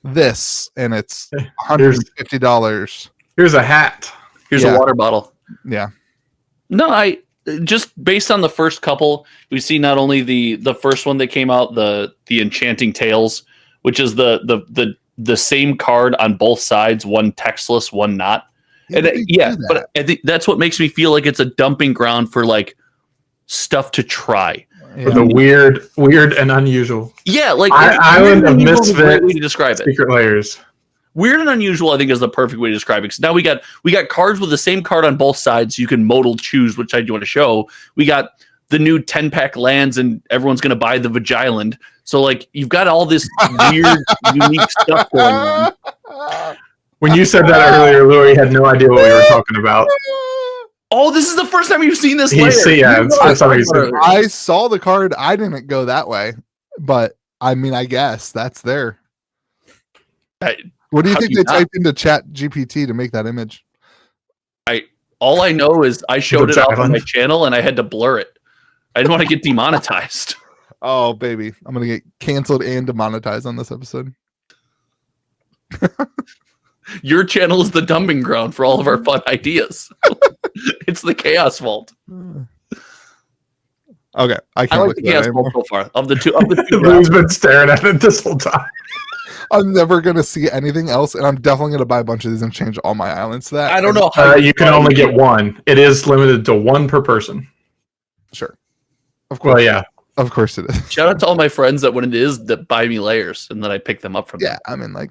this, and it's $150. Here's a hat. Here's a water bottle. Yeah. No, I just based on the first couple, we see not only the first one that came out, the Enchanting Tales, which is the same card on both sides, one textless, one not. But I think that's what makes me feel like it's a dumping ground for like stuff to try. For the weird and unusual. Yeah, like Island of Misfit way to describe it. Secret Layers. Weird and unusual, I think, is the perfect way to describe it. Because now we got cards with the same card on both sides. You can modal choose which side you want to show. We got the new 10-pack lands, and everyone's going to buy the Vagiland. So, like, you've got all this weird, unique stuff going on. When you said that earlier, Louis had no idea what we were talking about. Oh, this is the first time you've seen this layer. It's the first time he's seen it. I saw the card. I didn't go that way, but I mean, I guess that's there. What do you think they typed into Chat GPT to make that image? All I know is I showed it off on my channel and I had to blur it. I didn't want to get demonetized. Oh, baby. I'm going to get canceled and demonetized on this episode. Your channel is the dumping ground for all of our fun ideas. It's the Chaos Vault. Okay. I can't like the Chaos Vault so far. Of the two Lou's been staring at it this whole time. I'm never going to see anything else, and I'm definitely going to buy a bunch of these and change all my islands to that. I don't know how you can only get one. It is limited to one per person. Sure. Of course. Well, yeah. Of course it is. Shout out to all my friends that when it is that buy me layers and then I pick them up from them. I mean, like,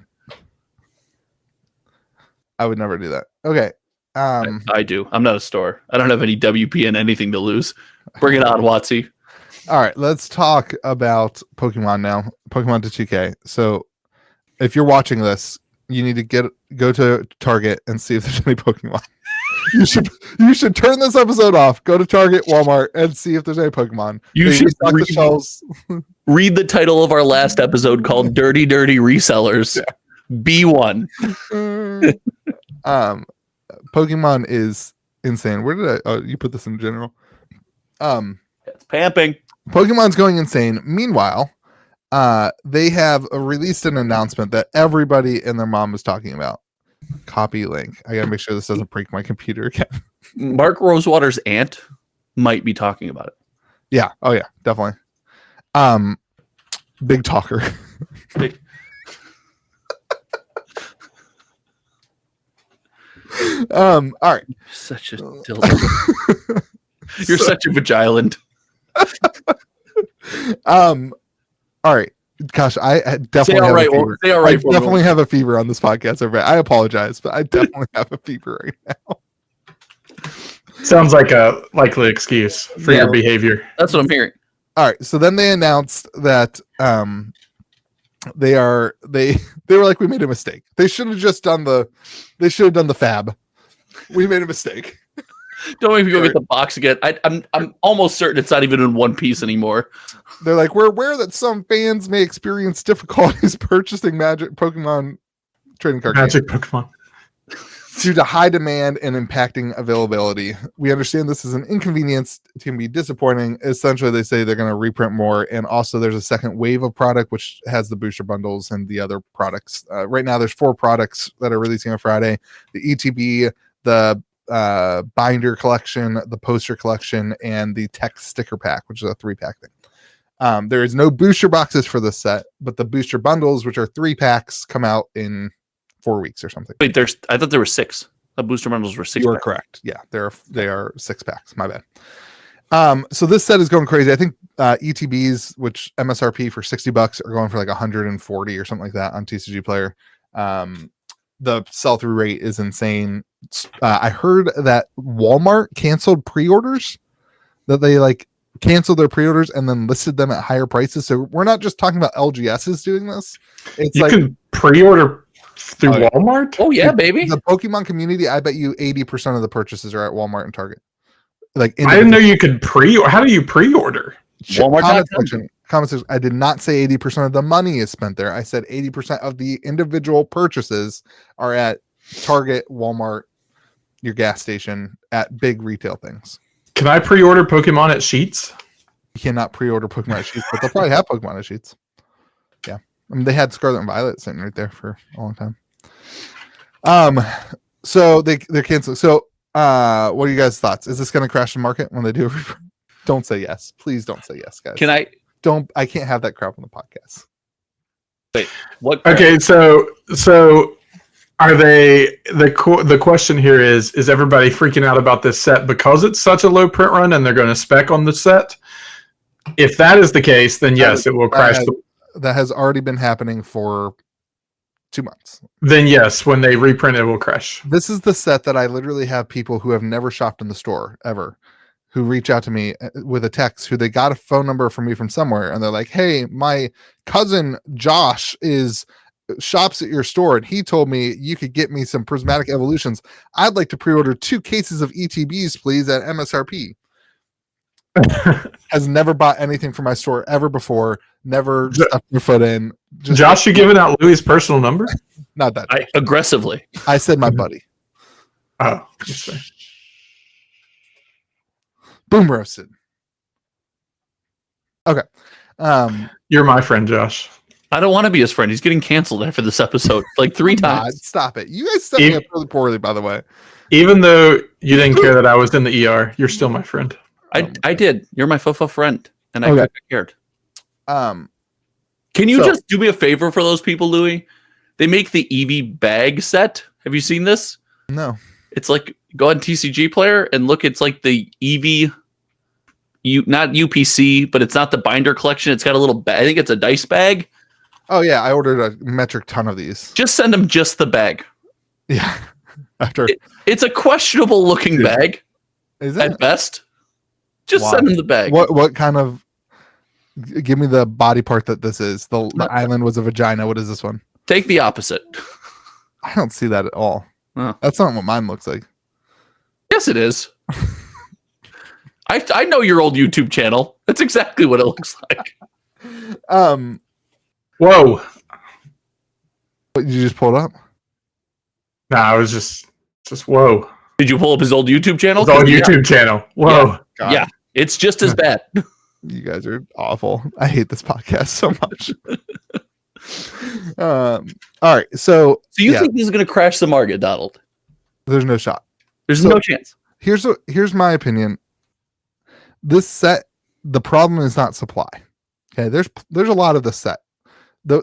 I would never do that. Okay. I do. I'm not a store. I don't have any WP and anything to lose. Bring it on, Watsy. All right, let's talk about Pokemon now. Pokemon TCG. So, if you're watching this, you need to go to Target and see if there's any Pokemon. you should turn this episode off. Go to Target, Walmart, and see if there's any Pokemon. You should read the title of our last episode called "Dirty Dirty Resellers." Yeah. B1. Pokemon is insane. Where did I? Oh, you put this in general. It's pamping. Pokemon's going insane. Meanwhile, they have released an announcement that everybody and their mom is talking about. Copy link. I gotta make sure this doesn't break my computer again. Mark Rosewater's aunt might be talking about it. Yeah. Oh yeah, definitely. Big talker. All right. Such a dildo. You're such a Vagiland. All right. Gosh, I definitely have a fever. I definitely have a fever on this podcast. I apologize, but I definitely have a fever right now. Sounds like a likely excuse for your behavior. That's what I'm hearing. All right. So then they announced that they were like, we made a mistake. They should have just done the fab. We made a mistake. Don't make me go get the box again. I'm almost certain it's not even in one piece anymore. They're like, we're aware that some fans may experience difficulties purchasing Magic Pokemon trading card games Pokemon due to high demand and impacting availability. We understand this is an inconvenience. It can be disappointing. Essentially, they say they're going to reprint more, and also there's a second wave of product which has the booster bundles and the other products. Right now, there's 4 products that are releasing on Friday: the ETB, the binder collection, the poster collection, and the text sticker pack, which is a 3-pack thing. There is no booster boxes for this set, but the booster bundles, which are 3 packs, come out in 4 weeks or something. Wait, I thought there were 6. The booster bundles were 6. You are correct. Yeah, they are 6 packs. My bad. So this set is going crazy. I think ETBs, which MSRP for $60, are going for like 140 or something like that on TCG Player. The sell-through rate is insane. I heard that Walmart canceled pre-orders, that they like canceled their pre-orders and then listed them at higher prices. So we're not just talking about LGSs doing this. It's you can pre-order through Walmart. Oh yeah, baby. The Pokemon community, I bet you 80% of the purchases are at Walmart and Target. Like I didn't know you could pre-order. How do you pre-order? Comment section. I did not say 80% of the money is spent there. I said 80% of the individual purchases are at Target, Walmart, your gas station, at big retail things. Can I pre-order Pokemon at Sheets? You cannot pre-order Pokemon sheets, but they'll probably have Pokemon sheets. Yeah, I mean they had Scarlet and Violet sitting right there for a long time. So they're canceling. So what are you guys' thoughts? Is this going to crash the market when they do? Don't say yes, please. Don't say yes, guys. Can I? Don't. I can't have that crap on the podcast. Wait, what? Okay, so are they the question here is everybody freaking out about this set because it's such a low print run and they're going to spec on the set? If that is the case, then yes, it will crash. That has already been happening for 2 months. Then yes, when they reprint it will crash. This is the set that I literally have people who have never shopped in the store ever who reach out to me with a text who they got a phone number from me from somewhere and they're like, hey, my cousin Josh shops at your store and he told me you could get me some prismatic evolutions. I'd like to pre-order 2 cases of ETBs please at MSRP. Has never bought anything from my store ever before, never stuck your foot in. Josh, you giving out Louis' personal number? Not that aggressively. I said my buddy. Oh, boom roasted. Okay. You're my friend, Josh. I don't want to be his friend. He's getting canceled after this episode like 3 times. Stop it. You guys set me up really poorly, by the way. Even though you didn't care that I was in the ER, you're still my friend. I did. You're my fofo friend, and I cared. Can you just do me a favor for those people, Louis? They make the Eevee bag set. Have you seen this? No. It's like go on TCG Player and look. It's like the Eevee, not UPC, but it's not the binder collection. It's got a little bag. I think it's a dice bag. Oh yeah, I ordered a metric ton of these. Just send them just the bag. Yeah. It's a questionable looking bag. Is it? At best? Just send them the bag. What kind of? Give me the body part that this is. The island was a vagina. What is this one? Take the opposite. I don't see that at all. Oh. That's not what mine looks like. Yes, it is. I know your old YouTube channel. That's exactly what it looks like. Whoa. What, you just pulled up? No, I was just whoa. Did you pull up his old YouTube channel? His old YouTube channel. Whoa. Yeah, it's just as bad. You guys are awful. I hate this podcast so much. All right. So you think this is going to crash the market, Donald? There's no shot. There's no chance. Here's my opinion. This set, the problem is not supply. Okay, there's a lot of the set. The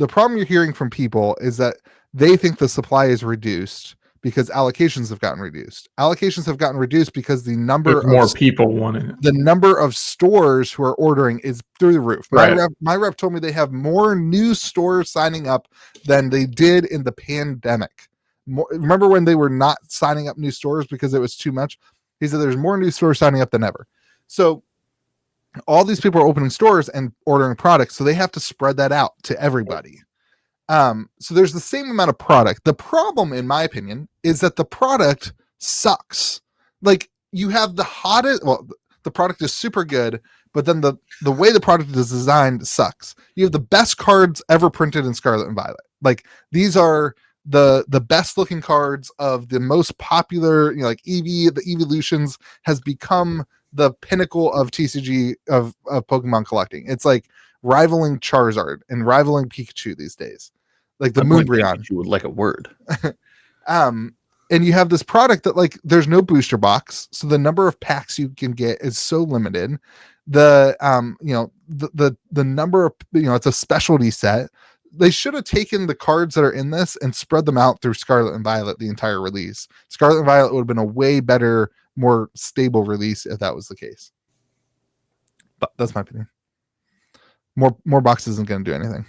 problem you're hearing from people is that they think the supply is reduced because allocations have gotten reduced. Allocations have gotten reduced because the number of more people wanting it. The number of stores who are ordering is through the roof. My rep told me they have more new stores signing up than they did in the pandemic. Remember when they were not signing up new stores because it was too much? He said there's more new stores signing up than ever. So all these people are opening stores and ordering products, so they have to spread that out to everybody. So there's the same amount of product. The problem, in my opinion, is that the product sucks. Like you have the hottest, the product is super good, but then the way the product is designed sucks. You have the best cards ever printed in Scarlet and Violet. Like these are the best looking cards of the most popular, like Eevee, the Evolutions has become the pinnacle of TCG of Pokemon collecting. It's like rivaling Charizard and rivaling Pikachu these days. Like the Moonbreon. You would like a word. And you have this product that like there's no booster box, so the number of packs you can get is so limited. The the number of it's a specialty set. They should have taken the cards that are in this and spread them out through Scarlet and Violet the entire release. Scarlet and Violet would have been a way better, more stable release if that was the case. But that's my opinion. More boxes isn't going to do anything.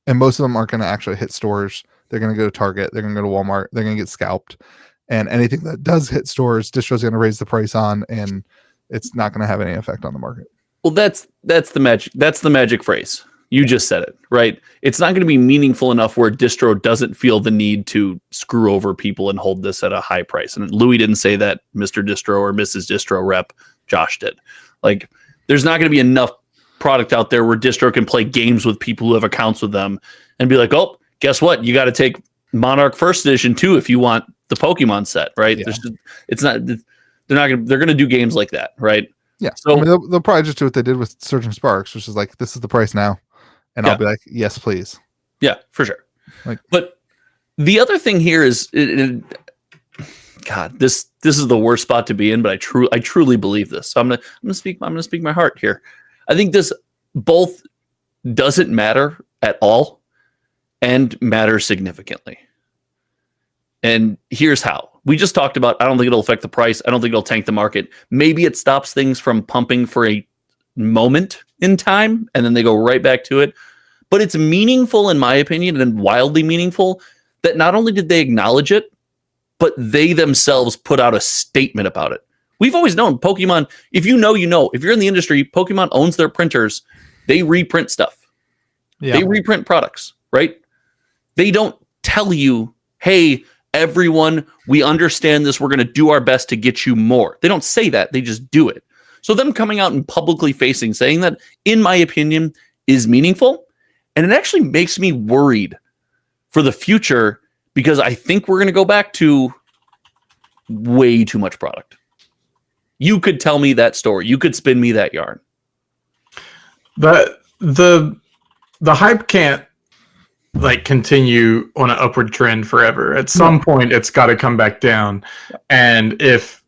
And most of them aren't going to actually hit stores. They're going to go to Target. They're going to go to Walmart. They're going to get scalped. And anything that does hit stores, Distro's going to raise the price on, and it's not going to have any effect on the market. Well, that's the magic. That's the magic phrase. You just said it, right? It's not going to be meaningful enough where Distro doesn't feel the need to screw over people and hold this at a high price. And Louis didn't say that. Mr. Distro or Mrs. Distro rep Josh did. Like, there's not going to be enough product out there where Distro can play games with people who have accounts with them and be like, oh, guess what? You got to take Monarch First Edition too if you want the Pokemon set, right? Yeah. They're going to do games like that, right? Yeah. So I mean, they'll probably just do what they did with Surging Sparks, which is like, this is the price now. And I'll be like, yes, please. Yeah, for sure. Like, but the other thing here is, God, this is the worst spot to be in. But I truly believe this. So I'm gonna speak my heart here. I think this both doesn't matter at all and matters significantly. And here's how. We just talked about, I don't think it'll affect the price. I don't think it'll tank the market. Maybe it stops things from pumping for a moment in time, and then they go right back to it. But it's meaningful, in my opinion, and wildly meaningful, that not only did they acknowledge it, but they themselves put out a statement about it. We've always known Pokemon, if you know, you know. If you're in the industry, Pokemon owns their printers. They reprint stuff. yeah. They reprint products, right? They don't tell you, hey, everyone, we understand this. We're going to do our best to get you more. They don't say that. They just do it. So them coming out and publicly facing, saying that, in my opinion, is meaningful. And it actually makes me worried for the future, because I think we're going to go back to way too much product. You could tell me that story. You could spin me that yarn. But the hype can't like continue on an upward trend forever. At some point, it's got to come back down. And if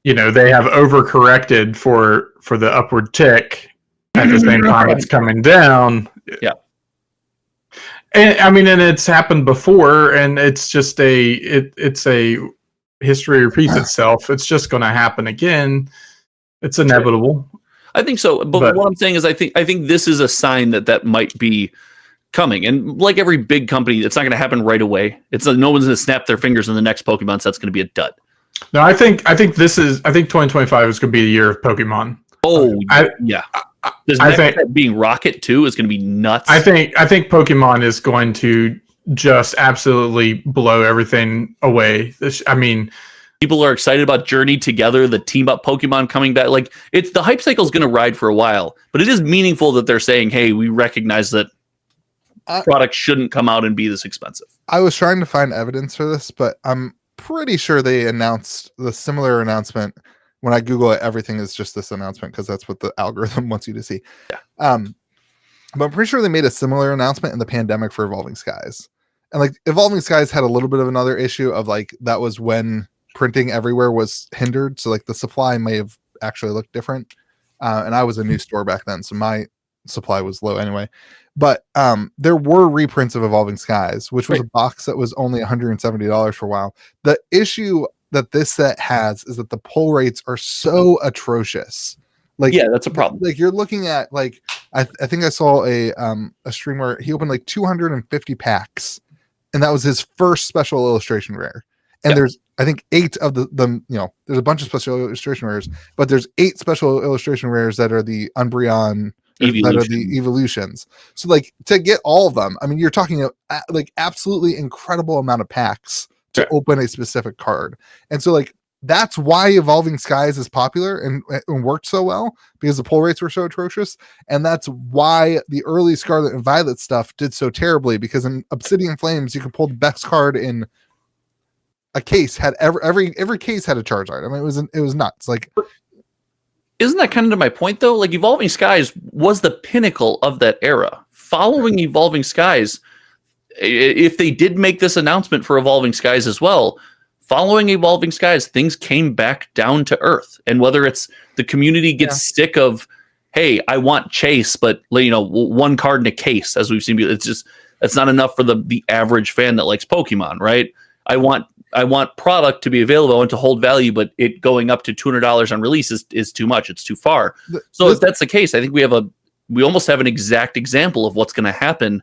they have overcorrected for the upward tick at the same time it's coming down. Yeah. And I mean, and it's happened before, and it's just it's a history repeats itself. It's just going to happen again. It's inevitable. I think so. But what I'm saying is, I think this is a sign that might be coming. And like every big company, it's not going to happen right away. It's no one's going to snap their fingers and the next Pokemon set's going to be a dud. No, I think 2025 is going to be the year of Pokemon. Oh, yeah. I think being Rocket too is going to be nuts. I think Pokemon is going to just absolutely blow everything away. People are excited about Journey Together, the team up Pokemon coming back. Like, it's the hype cycle is going to ride for a while, but it is meaningful that they're saying, "Hey, we recognize that products shouldn't come out and be this expensive." I was trying to find evidence for this, but I'm pretty sure they announced the similar announcement. When I Google it, everything is just this announcement because that's what the algorithm wants you to see. Yeah. But I'm pretty sure they made a similar announcement in the pandemic for Evolving Skies. And like Evolving Skies had a little bit of another issue of like, that was when printing everywhere was hindered. So like the supply may have actually looked different. And I was a new store back then, so my supply was low anyway. But there were reprints of Evolving Skies, which was a box that was only $170 for a while. The issue that this set has is that the pull rates are so atrocious. Like, yeah, that's a problem. Like, you're looking at like, I think I saw a stream where he opened like 250 packs, and that was his first special illustration rare. And there's, I think, 8 of the there's a bunch of special illustration rares, but there's 8 special illustration rares that are the Umbreon, that are the evolutions. So like, to get all of them, I mean, you're talking like absolutely incredible amount of packs to open a specific card. And so like, that's why Evolving Skies is popular and worked so well, because the pull rates were so atrocious. And that's why the early Scarlet and Violet stuff did so terribly, because in Obsidian Flames, you could pull the best card in a case, had every case had a Charizard. I mean, it was nuts. Like, isn't that kind of to my point though? Like, Evolving Skies was the pinnacle of that era. Following Evolving Skies, if they did make this announcement for Evolving Skies as well, following Evolving Skies, things came back down to earth. And whether it's the community gets sick of, hey, I want Chase, but one card in a case, as we've seen, that's not enough for the average fan that likes Pokemon, right? I want product to be available and to hold value, but it going up to $200 on release is too much. It's too far. So if that's the case, I think we almost have an exact example of what's going to happen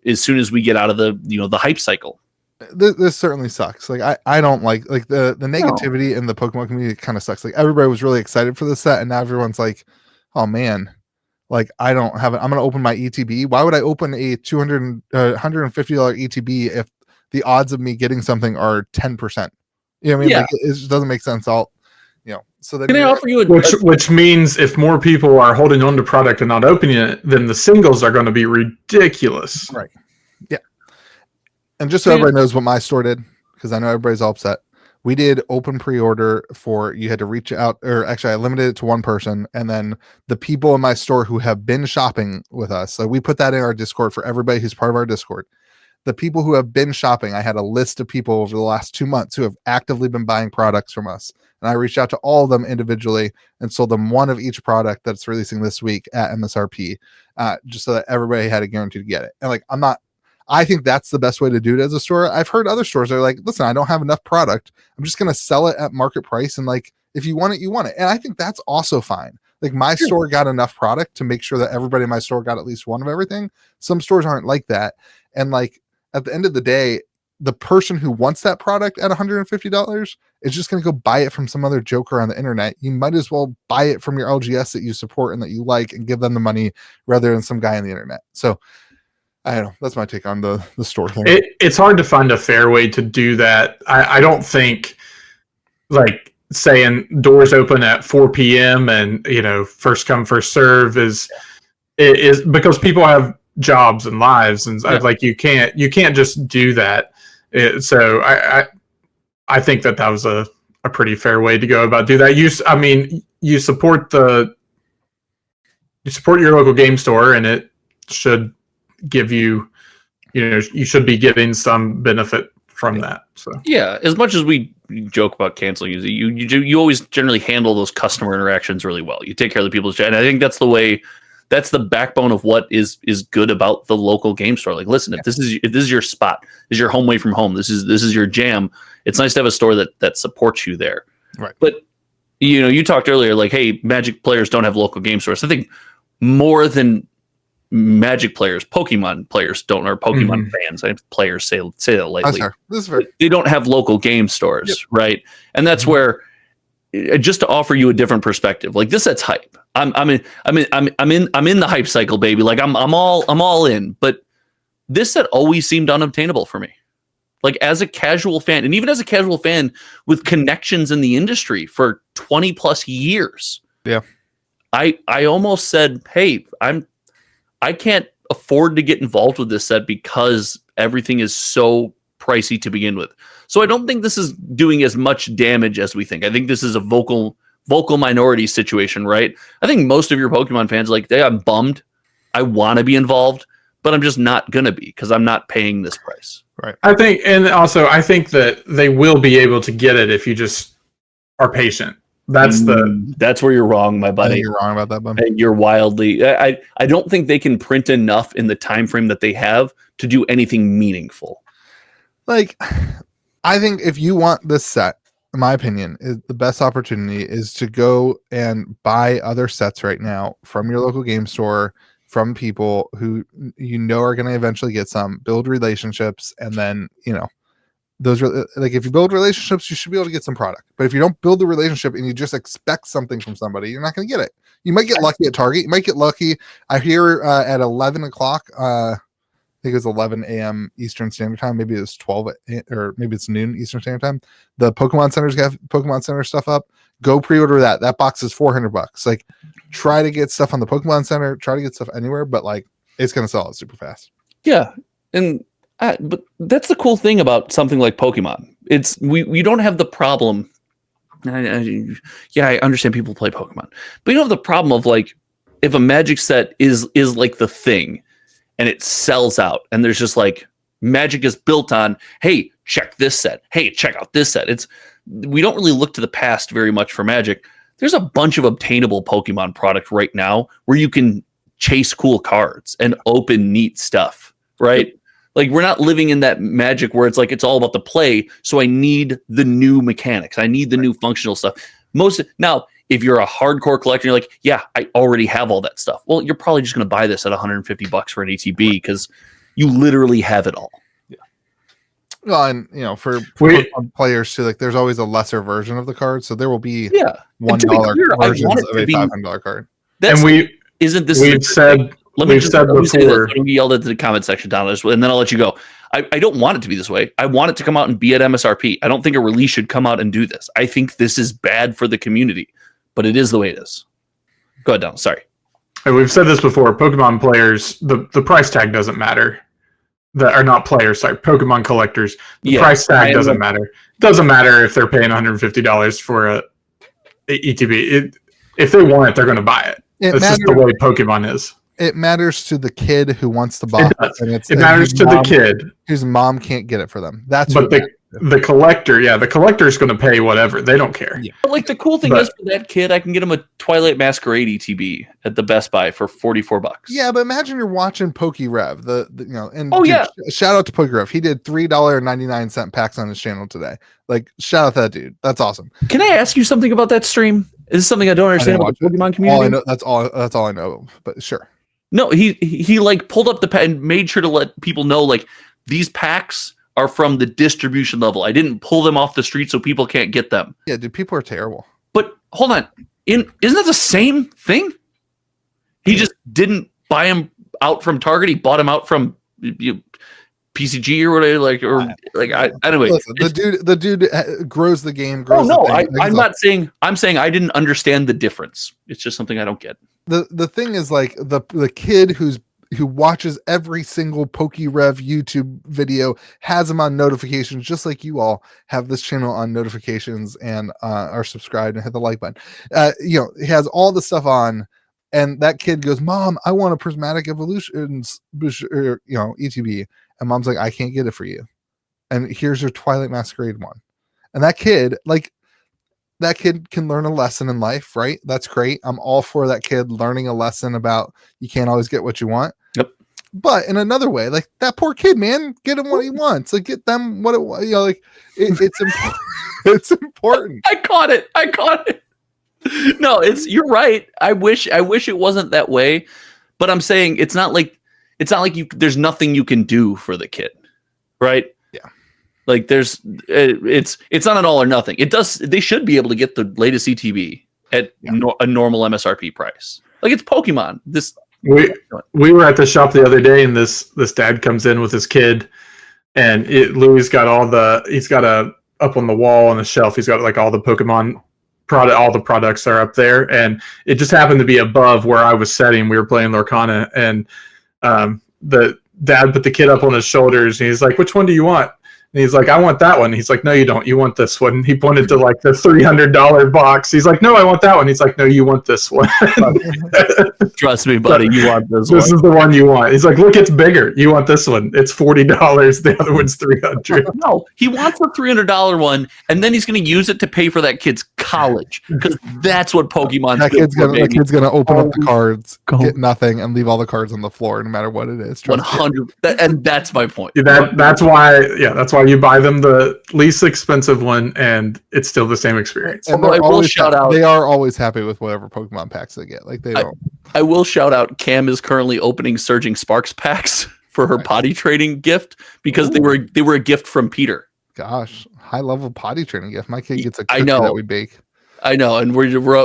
as soon as we get out of the hype cycle. This certainly sucks. Like, I don't like the negativity in the Pokemon community kind of sucks. Like, everybody was really excited for this set, and now everyone's like, oh man, like, I don't have it. I'm going to open my ETB. Why would I open a $150 ETB if the odds of me getting something are 10%? You know what I mean? Yeah. Like, it just doesn't make sense. So then can I offer you which means if more people are holding on to product and not opening it, then the singles are going to be ridiculous. Right. Yeah. And just so everybody knows what my store did, because I know everybody's all upset. we did open pre-order for, you had to reach out, or actually I limited it to one person, and then the people in my store who have been shopping with us, so we put that in our Discord for everybody who's part of our Discord. The people who have been shopping, I had a list of people over the last 2 months who have actively been buying products from us. And I reached out to all of them individually and sold them one of each product that's releasing this week at MSRP, just so that everybody had a guarantee to get it. And like, I think that's the best way to do it as a store. I've heard other stores that are like, listen, I don't have enough product. I'm just going to sell it at market price. And like, if you want it, you want it. And I think that's also fine. Like my store got enough product to make sure that everybody in my store got at least one of everything. Some stores aren't like that. And like, at the end of the day, the person who wants that product at $150 is just going to go buy it from some other joker on the internet. You might as well buy it from your LGS that you support and that you like and give them the money rather than some guy on the internet. So I don't know. That's my take on the store thing. It's hard to find a fair way to do that. I don't think like saying doors open at 4 p.m. and, first come, first serve is because people have jobs and lives, and like you can't just do that. So I think that was a pretty fair way to go about do that. You support your local game store, and it should give you you should be getting some benefit from that. So yeah, as much as we joke about canceling, you always generally handle those customer interactions really well. You take care of the people's chat, and I think that's the way. That's the backbone of what is good about the local game store. Like, listen, if this is your spot, this is your home away from home, this is your jam. It's nice to have a store that supports you there. Right. But you talked earlier, like, hey, Magic players don't have local game stores. I think more than Magic players, Pokemon players don't, or Pokemon fans. I have players say that lightly. They don't have local game stores, right? And that's where, just to offer you a different perspective, like this set's hype. I'm in the hype cycle, baby. Like I'm all in. But this set always seemed unobtainable for me. Like as a casual fan, and even as a casual fan with connections in the industry for 20 plus years. Yeah. I almost said, hey, I can't afford to get involved with this set because everything is so pricey to begin with. So I don't think this is doing as much damage as we think. I think this is a vocal minority situation, right? I think most of your Pokemon fans are like, hey, I'm bummed. I want to be involved, but I'm just not going to be because I'm not paying this price. Right. I think that they will be able to get it if you just are patient. That's where you're wrong, my buddy. You're wrong about that, bud. You're wildly. I don't think they can print enough in the time frame that they have to do anything meaningful. Like, I think if you want this set, in my opinion, the best opportunity is to go and buy other sets right now from your local game store, from people who are going to eventually get some, build relationships, and then those are like, if you build relationships, you should be able to get some product. But if you don't build the relationship and you just expect something from somebody, you're not going to get it. You might get lucky at Target. You might get lucky. I hear at 11 o'clock. I think it was 11 a.m. Eastern Standard Time. Maybe it was 12 or maybe it's noon Eastern Standard Time. The Pokemon Center's got Pokemon Center stuff up. Go pre-order that. That box is $400. Like, try to get stuff on the Pokemon Center. Try to get stuff anywhere, but like, it's going to sell it super fast. Yeah, and but that's the cool thing about something like Pokemon. It's we don't have the problem. I understand people play Pokemon, but you don't have the problem of like if a Magic set is like the thing. And it sells out, and there's just like Magic is built on, hey, check this set. Hey, check out this set. We don't really look to the past very much for Magic. There's a bunch of obtainable Pokemon product right now where you can chase cool cards and open neat stuff, right? Like we're not living in that Magic where it's like it's all about the play. So I need the new mechanics. I need the new functional stuff. Now, if you're a hardcore collector, you're like, yeah, I already have all that stuff. Well, you're probably just going to buy this at $150 for an ATB because you literally have it all. Yeah. Well, and for players too, like there's always a lesser version of the card, so there will be $1 versions of a $500 card. We've said before. We yelled into the comment section down there, and then I'll let you go. I don't want it to be this way. I want it to come out and be at MSRP. I don't think a release should come out and do this. I think this is bad for the community. But it is the way it is. Go ahead, Donald. Sorry. And we've said this before. Pokemon players, the price tag doesn't matter. that are not players, sorry, Pokemon collectors. The price tag doesn't matter. It doesn't matter if they're paying $150 for a ETB. If they want it, they're going to buy it. It's just the way Pokemon is. It matters to the kid who wants to buy it. And it matters to the kid whose mom can't get it for them. That's but the collector, the collector is going to pay whatever. They don't care. Yeah. But like the cool thing is for that kid, I can get him a Twilight Masquerade ETB at the Best Buy for $44. Yeah, but imagine you're watching PokeRev. Shout out to PokeRev. He did $3.99 packs on his channel today. Like, shout out to that dude. That's awesome. Can I ask you something about that stream? Is this something I don't understand about the Pokemon community? All I know, that's all I know. But sure. No, he like pulled up the pack and made sure to let people know like these packs are from the distribution level. I didn't pull them off the street so people can't get them. Yeah, dude, people are terrible. But hold on, isn't that the same thing? He just didn't buy them out from Target. He bought them out from PCG or whatever. Anyway. Listen, the dude grows the game. I'm saying I didn't understand the difference. It's just something I don't get. The thing is like the kid who watches every single PokeRev YouTube video has them on notifications, just like you all have this channel on notifications and are subscribed and hit the like button. He has all the stuff on, and that kid goes, "Mom, I want a Prismatic Evolutions booster, ETB," and Mom's like, "I can't get it for you, and here's your Twilight Masquerade one." And that kid can learn a lesson in life, right? That's great. I'm all for that kid learning a lesson about you can't always get what you want. Yep. But in another way, like that poor kid, man, get him what he wants. Like get them what it's important. It's important. I caught it. No, you're right. I wish it wasn't that way, but I'm saying it's not like there's nothing you can do for the kid, right? Yeah. Like it's not an all or nothing. They should be able to get the latest ETB at a normal MSRP price. Like it's Pokemon. We were at the shop the other day, and this dad comes in with his kid, and Louis got he's got up on the wall on the shelf. He's got like all the Pokemon all the products are up there, and it just happened to be above where I was setting. We were playing Lorcana, and the dad put the kid up on his shoulders, and he's like, "Which one do you want?" And he's like, "I want that one." He's like, "No, you don't. You want this one." He pointed to like the $300 box. He's like, "No, I want that one." He's like, "No, you want this one." Trust me, buddy. You want this one. This is the one you want. He's like, "Look, it's bigger. You want this one. It's $40. The other one's $300." No, he wants the $300 one, and then he's going to use it to pay for that kid's college because that's what Pokemon's doing. That kid's going to open up the cards, get nothing, and leave all the cards on the floor, no matter what it is. 100, and that's my point. That's why you buy them the least expensive one, and it's still the same experience. And I will shout out, they are always happy with whatever Pokemon packs they get. Like they don't. I will shout out. Cam is currently opening Surging Sparks packs for her potty training gift because they were a gift from Peter. Gosh, high level potty training gift. My kid gets a cookie that we bake. I know, and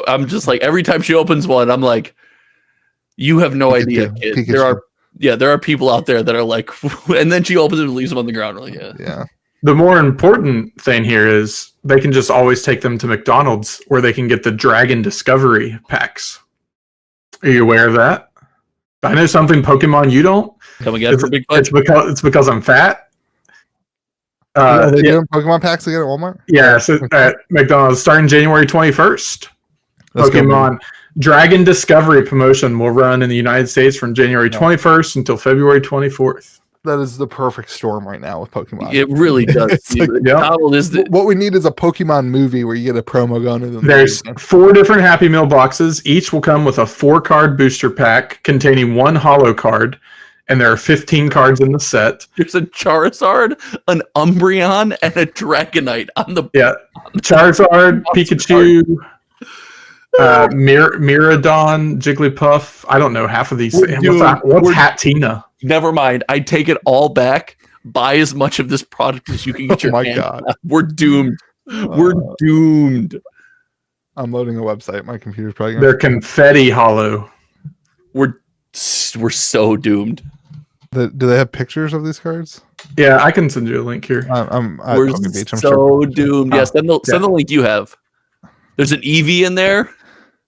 I'm just like every time she opens one, I'm like, you have no idea, kid. There are people out there that are like, and then she opens it and leaves them on the ground. Like, yeah. The more important thing here is they can just always take them to McDonald's where they can get the Dragon Discovery packs. Are you aware of that? I know something Pokemon you don't. Come again for Big Fudge? It's because I'm fat. Are they doing Pokemon packs again at Walmart? Yeah, so at McDonald's starting January 21st. Pokemon Dragon Discovery promotion will run in the United States from January 21st until February 24th. That is the perfect storm right now with Pokemon. It really does. What we need is a Pokemon movie where you get a promo going. There's 4 different Happy Meal boxes. Each will come with a 4-card booster pack containing 1 holo card, and there are 15 cards in the set. There's a Charizard, an Umbreon, and a Dragonite on the Charizard, Pikachu, Miraidon, Jigglypuff. I don't know half of these things. What's Hatina? Never mind. I take it all back. Buy as much of this product as you can get your hand. God. We're doomed. We're doomed. I'm loading a website. My computer's probably They're confetti hollow. We're so doomed. Do they have pictures of these cards? Yeah, I can send you a link here. We're so doomed. Yeah, send the link you have. There's an Eevee in there.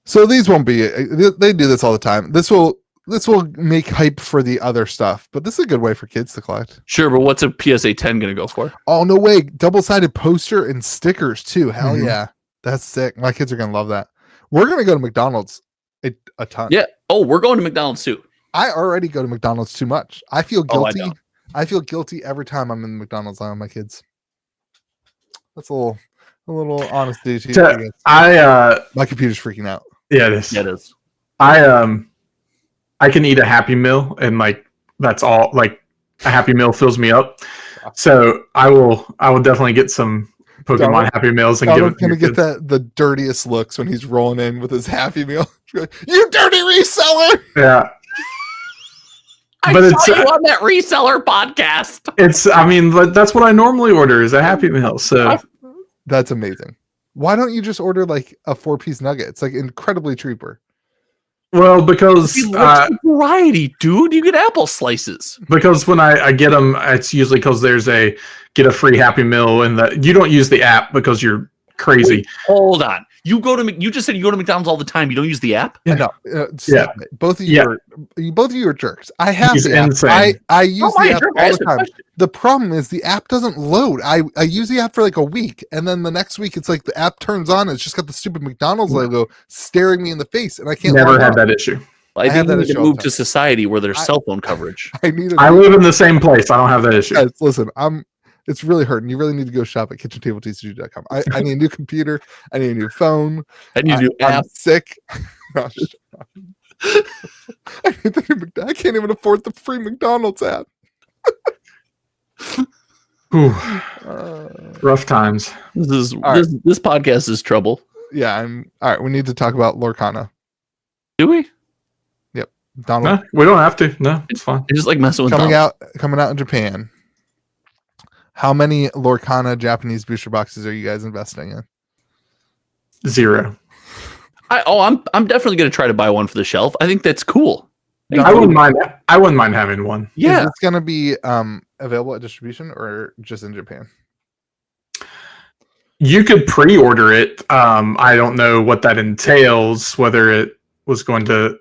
So these won't be. They do this all the time. This will this will make hype for the other stuff, but this is a good way for kids to collect. Sure, but what's a PSA 10 going to go for? Oh, no way. Double-sided poster and stickers, too. Hell Mhm. yeah. That's sick. My kids are going to love that. We're going to go to McDonald's a ton. Yeah. Oh, we're going to McDonald's too. I already go to McDonald's too much. I feel guilty. don't. I feel guilty every time I'm in the McDonald's line with my kids. That's a little honesty to you. So, My computer's freaking out. yeah, it is. Yeah, it is. I can eat a Happy Meal and like that's all. Like a Happy Meal fills me up. So I will definitely get some Pokemon Donald- Happy Meals and I'm give gonna it. get the dirtiest looks when he's rolling in with his Happy Meal. You dirty reseller! Yeah. I But saw it's, you on that reseller podcast. I mean, that's what I normally order is a Happy Meal. So That's amazing. Why don't you just order like a 4-piece nugget? It's like incredibly cheaper. well, because Variety, dude. You get apple slices. when I get them, it's usually because there's get a free Happy Meal and you don't use the app because you're crazy. Hold on. You just said you go to McDonald's all the time. You don't use the app? Yeah. No, stop it. Both of you are jerks. I have He's the app. insane. I use Oh, the my app jerk. all I the asked a time. question. The problem is the app doesn't load. I use the app for like a week, and then the next week it's like the app turns on and it's just got the stupid McDonald's logo staring me in the face, and I can't. Never log had on. that issue. I have think that we need to issue all the move to time. society where there's cell phone coverage. I need. I live in the same place. I don't have that issue. Guys, listen, it's really hurting. You really need to go shop at KitchenTableTCG.com. I need a new computer. I need a new phone. I need to do I'm app. sick. Gosh. I can't even afford the free McDonald's app. Whew, rough times. This right. podcast is trouble. Yeah, all right. We need to talk about Lorcana. Do we? Donald No, we don't have to. No, it's fine. I just like messing with coming Donald. out in Japan. How many Lorcana Japanese booster boxes are you guys investing in? 0. I'm definitely gonna try to buy one for the shelf. I think that's cool. I wouldn't mind having one. Yeah. Is this going to be available at distribution or just in Japan? You could pre-order it. I don't know what that entails. Whether it was going to.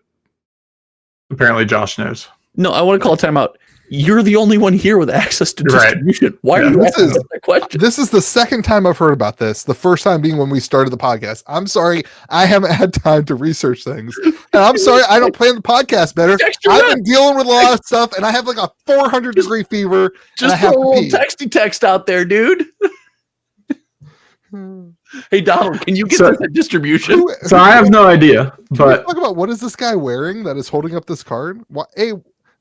Apparently, Josh knows. No, I want to call a timeout. You're the only one here with access to Right. distribution. Why Yeah. are you asking that question? This is the second time I've heard about this. The first time being when we started the podcast. I'm sorry, I haven't had time to research things. And I'm sorry, I don't plan the podcast better. Extra I've rep. been dealing with a lot of stuff, and I have like a 400-degree fever. and I Just have throw a to little pee. texty text out there, dude. Hey, Donald, can you get So- this at distribution? Who- So I have no idea, Can we but talk about what is this guy wearing that is holding up this card?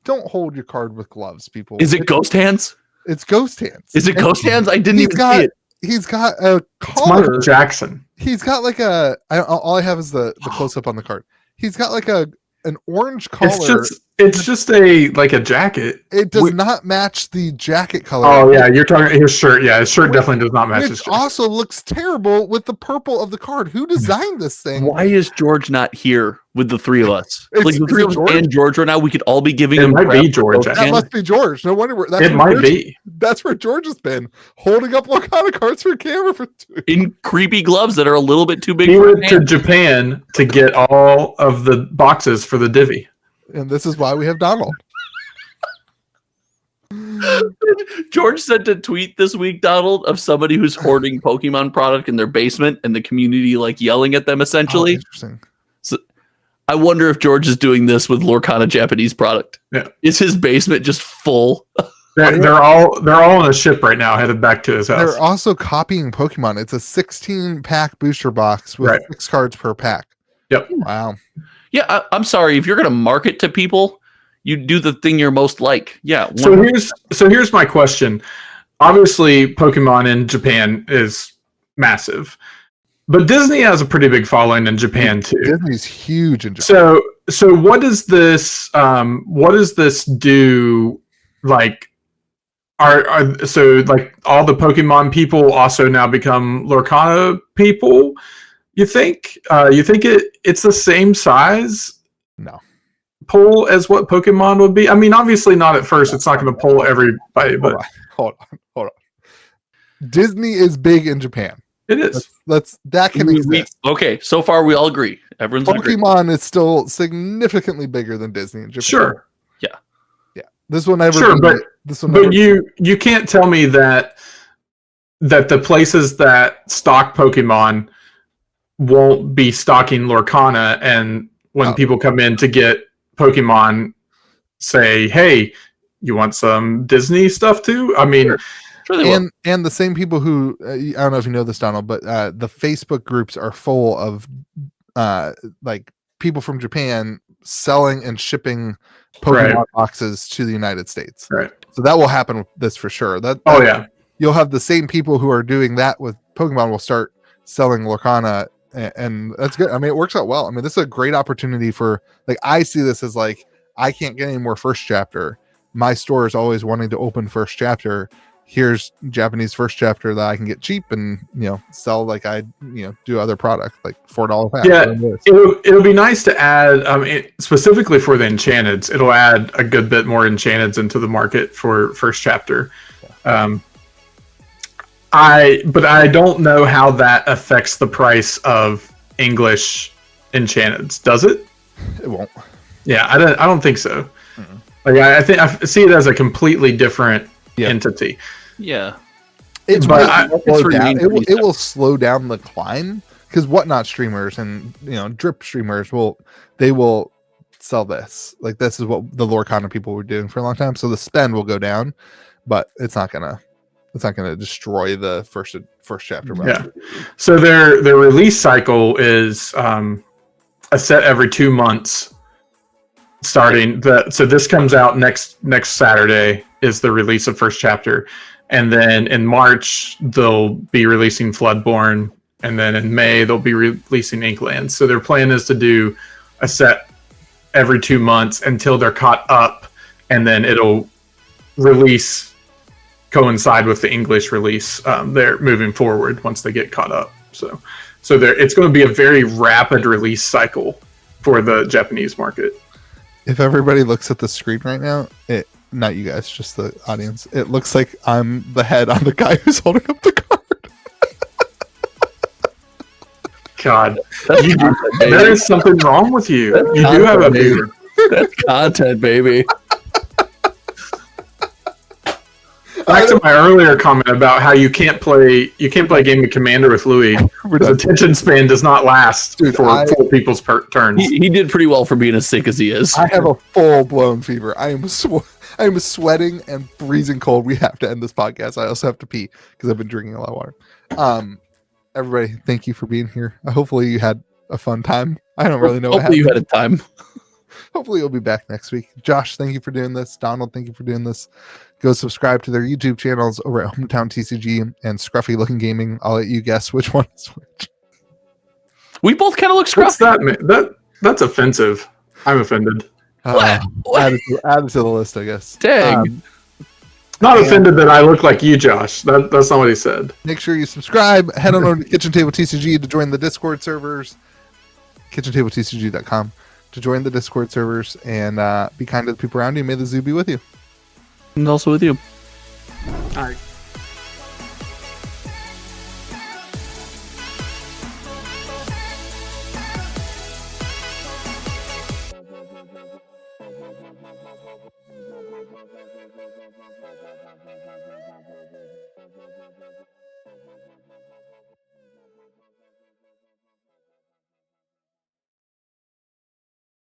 Don't hold your card with gloves, people. Is it ghost hands? It's ghost hands. Is it And ghost hands? I didn't he's even got- see it. He's got a it's Michael collar. Jackson. He's got like all I have is the close up on the card. He's got like an orange collar. It's just a jacket. It does not match the jacket color. Oh yeah, you're talking his shirt. Yeah, his shirt definitely does not match his Which shirt. also looks terrible with the purple of the card. Who designed this thing? Why is George not here with the three of us? It's- Like the is three it of us George? and George right now, we could all be giving It him might crap be for George, ghost actually. That hands. must be George. No wonder that's It where might George, be. That's where George has been holding up Lorcana cards for camera for two. in creepy gloves that are a little bit too big He for went his to hands. Japan to get all of the boxes for the divvy. And this is why we have Donald. George sent a tweet this week, Donald, of somebody who's hoarding Pokemon product in their basement and the community like yelling at them Oh, essentially. interesting. I wonder if George is doing this with Lorcana Japanese product. Yeah. Is his basement just full? They're all on a ship right now, headed back to his house. They're also copying Pokemon. It's a 16-pack booster box with Right. 6 cards per pack. Yep. Wow. Yeah, I'm sorry. If you're going to market to people, you do the thing you're most like. Yeah. So here's my question. Obviously, Pokemon in Japan is massive, but Disney has a pretty big following in Japan too. Disney's huge in Japan. So what does this do? Like, so like all the Pokemon people also now become Lorcana people? You think? You think it's the same size? No. Pull as what Pokemon would be? I mean, obviously not at first. It's not going to pull everybody, but Hold on. Disney is big in Japan. it is. That can exist. Okay, so far we all agree. Everyone's in agreement. Pokemon is still significantly bigger than Disney in Japan. Sure. Yeah. This will never Sure, be, but you can't tell me that the places that stock Pokemon won't be stocking Lorcana, and when people come in to get Pokemon, say, "Hey, you want some Disney stuff too?" I mean, sure they will. And the same people who I don't know if you know this, Donald, but the Facebook groups are full of like people from Japan selling and shipping Pokemon boxes to the United States. Right. So that will happen with this for sure. Oh yeah. You'll have the same people who are doing that with Pokemon will start selling Lorcana, and that's good. I mean, it works out well. I mean, this is a great opportunity for, like, I see this as like, I can't get any more first chapter. My store is always wanting to open first chapter. Here's Japanese first chapter that I can get cheap and, sell like I, do other product like $4 pack. Yeah, it'll be nice to add, specifically for the Enchanteds, it'll add a good bit more Enchanteds into the market for first chapter. But I don't know how that affects the price of English Enchanteds. Does it? It won't. Yeah, I don't think so. Like I think I see it as a completely different entity. Yeah, it will slow down the climb because Whatnot streamers and drip streamers will sell this. Like, this is what the Lorcana people were doing for a long time. So the spend will go down, but it's not gonna destroy the first chapter. Yeah. So their release cycle is a set every 2 months. So this comes out next Saturday is the release of first chapter, and then in March they'll be releasing Floodborn, and then in May they'll be releasing Inklands. So their plan is to do a set every 2 months until they're caught up, and then it'll coincide with the English release. They're moving forward once they get caught up. So it's going to be a very rapid release cycle for the Japanese market. If everybody looks at the screen right now, not you guys, just the audience, it looks like I'm the head on the guy who's holding up the card. God, there is something wrong with you. You do have a beard. That's content, baby. Back to my earlier comment about how you can't play a game of Commander with Louis. His attention span does not last for 4 people's turns. He did pretty well for being as sick as he is. I have a full-blown fever. I am sweating and freezing cold. We have to end this podcast. I also have to pee because I've been drinking a lot of water. Everybody, thank you for being here. Hopefully you had a fun time. I don't really know what happened. Hopefully you had a time. Hopefully you'll be back next week. Josh, thank you for doing this. Donald, thank you for doing this. Go subscribe to their YouTube channels over at Hometown TCG and Scruffy Looking Gaming. I'll let you guess which one is which. We both kind of look scruffy. What's that? That's offensive. I'm offended. Add it to the list, I guess. Dang. Not offended that I look like you, Josh. That's not what he said. Make sure you subscribe. Head on over to Kitchen Table TCG to join the Discord servers. KitchenTableTCG.com to join the Discord servers and be kind to the people around you. May the zoo be with you. And also with you. All right. Thank you.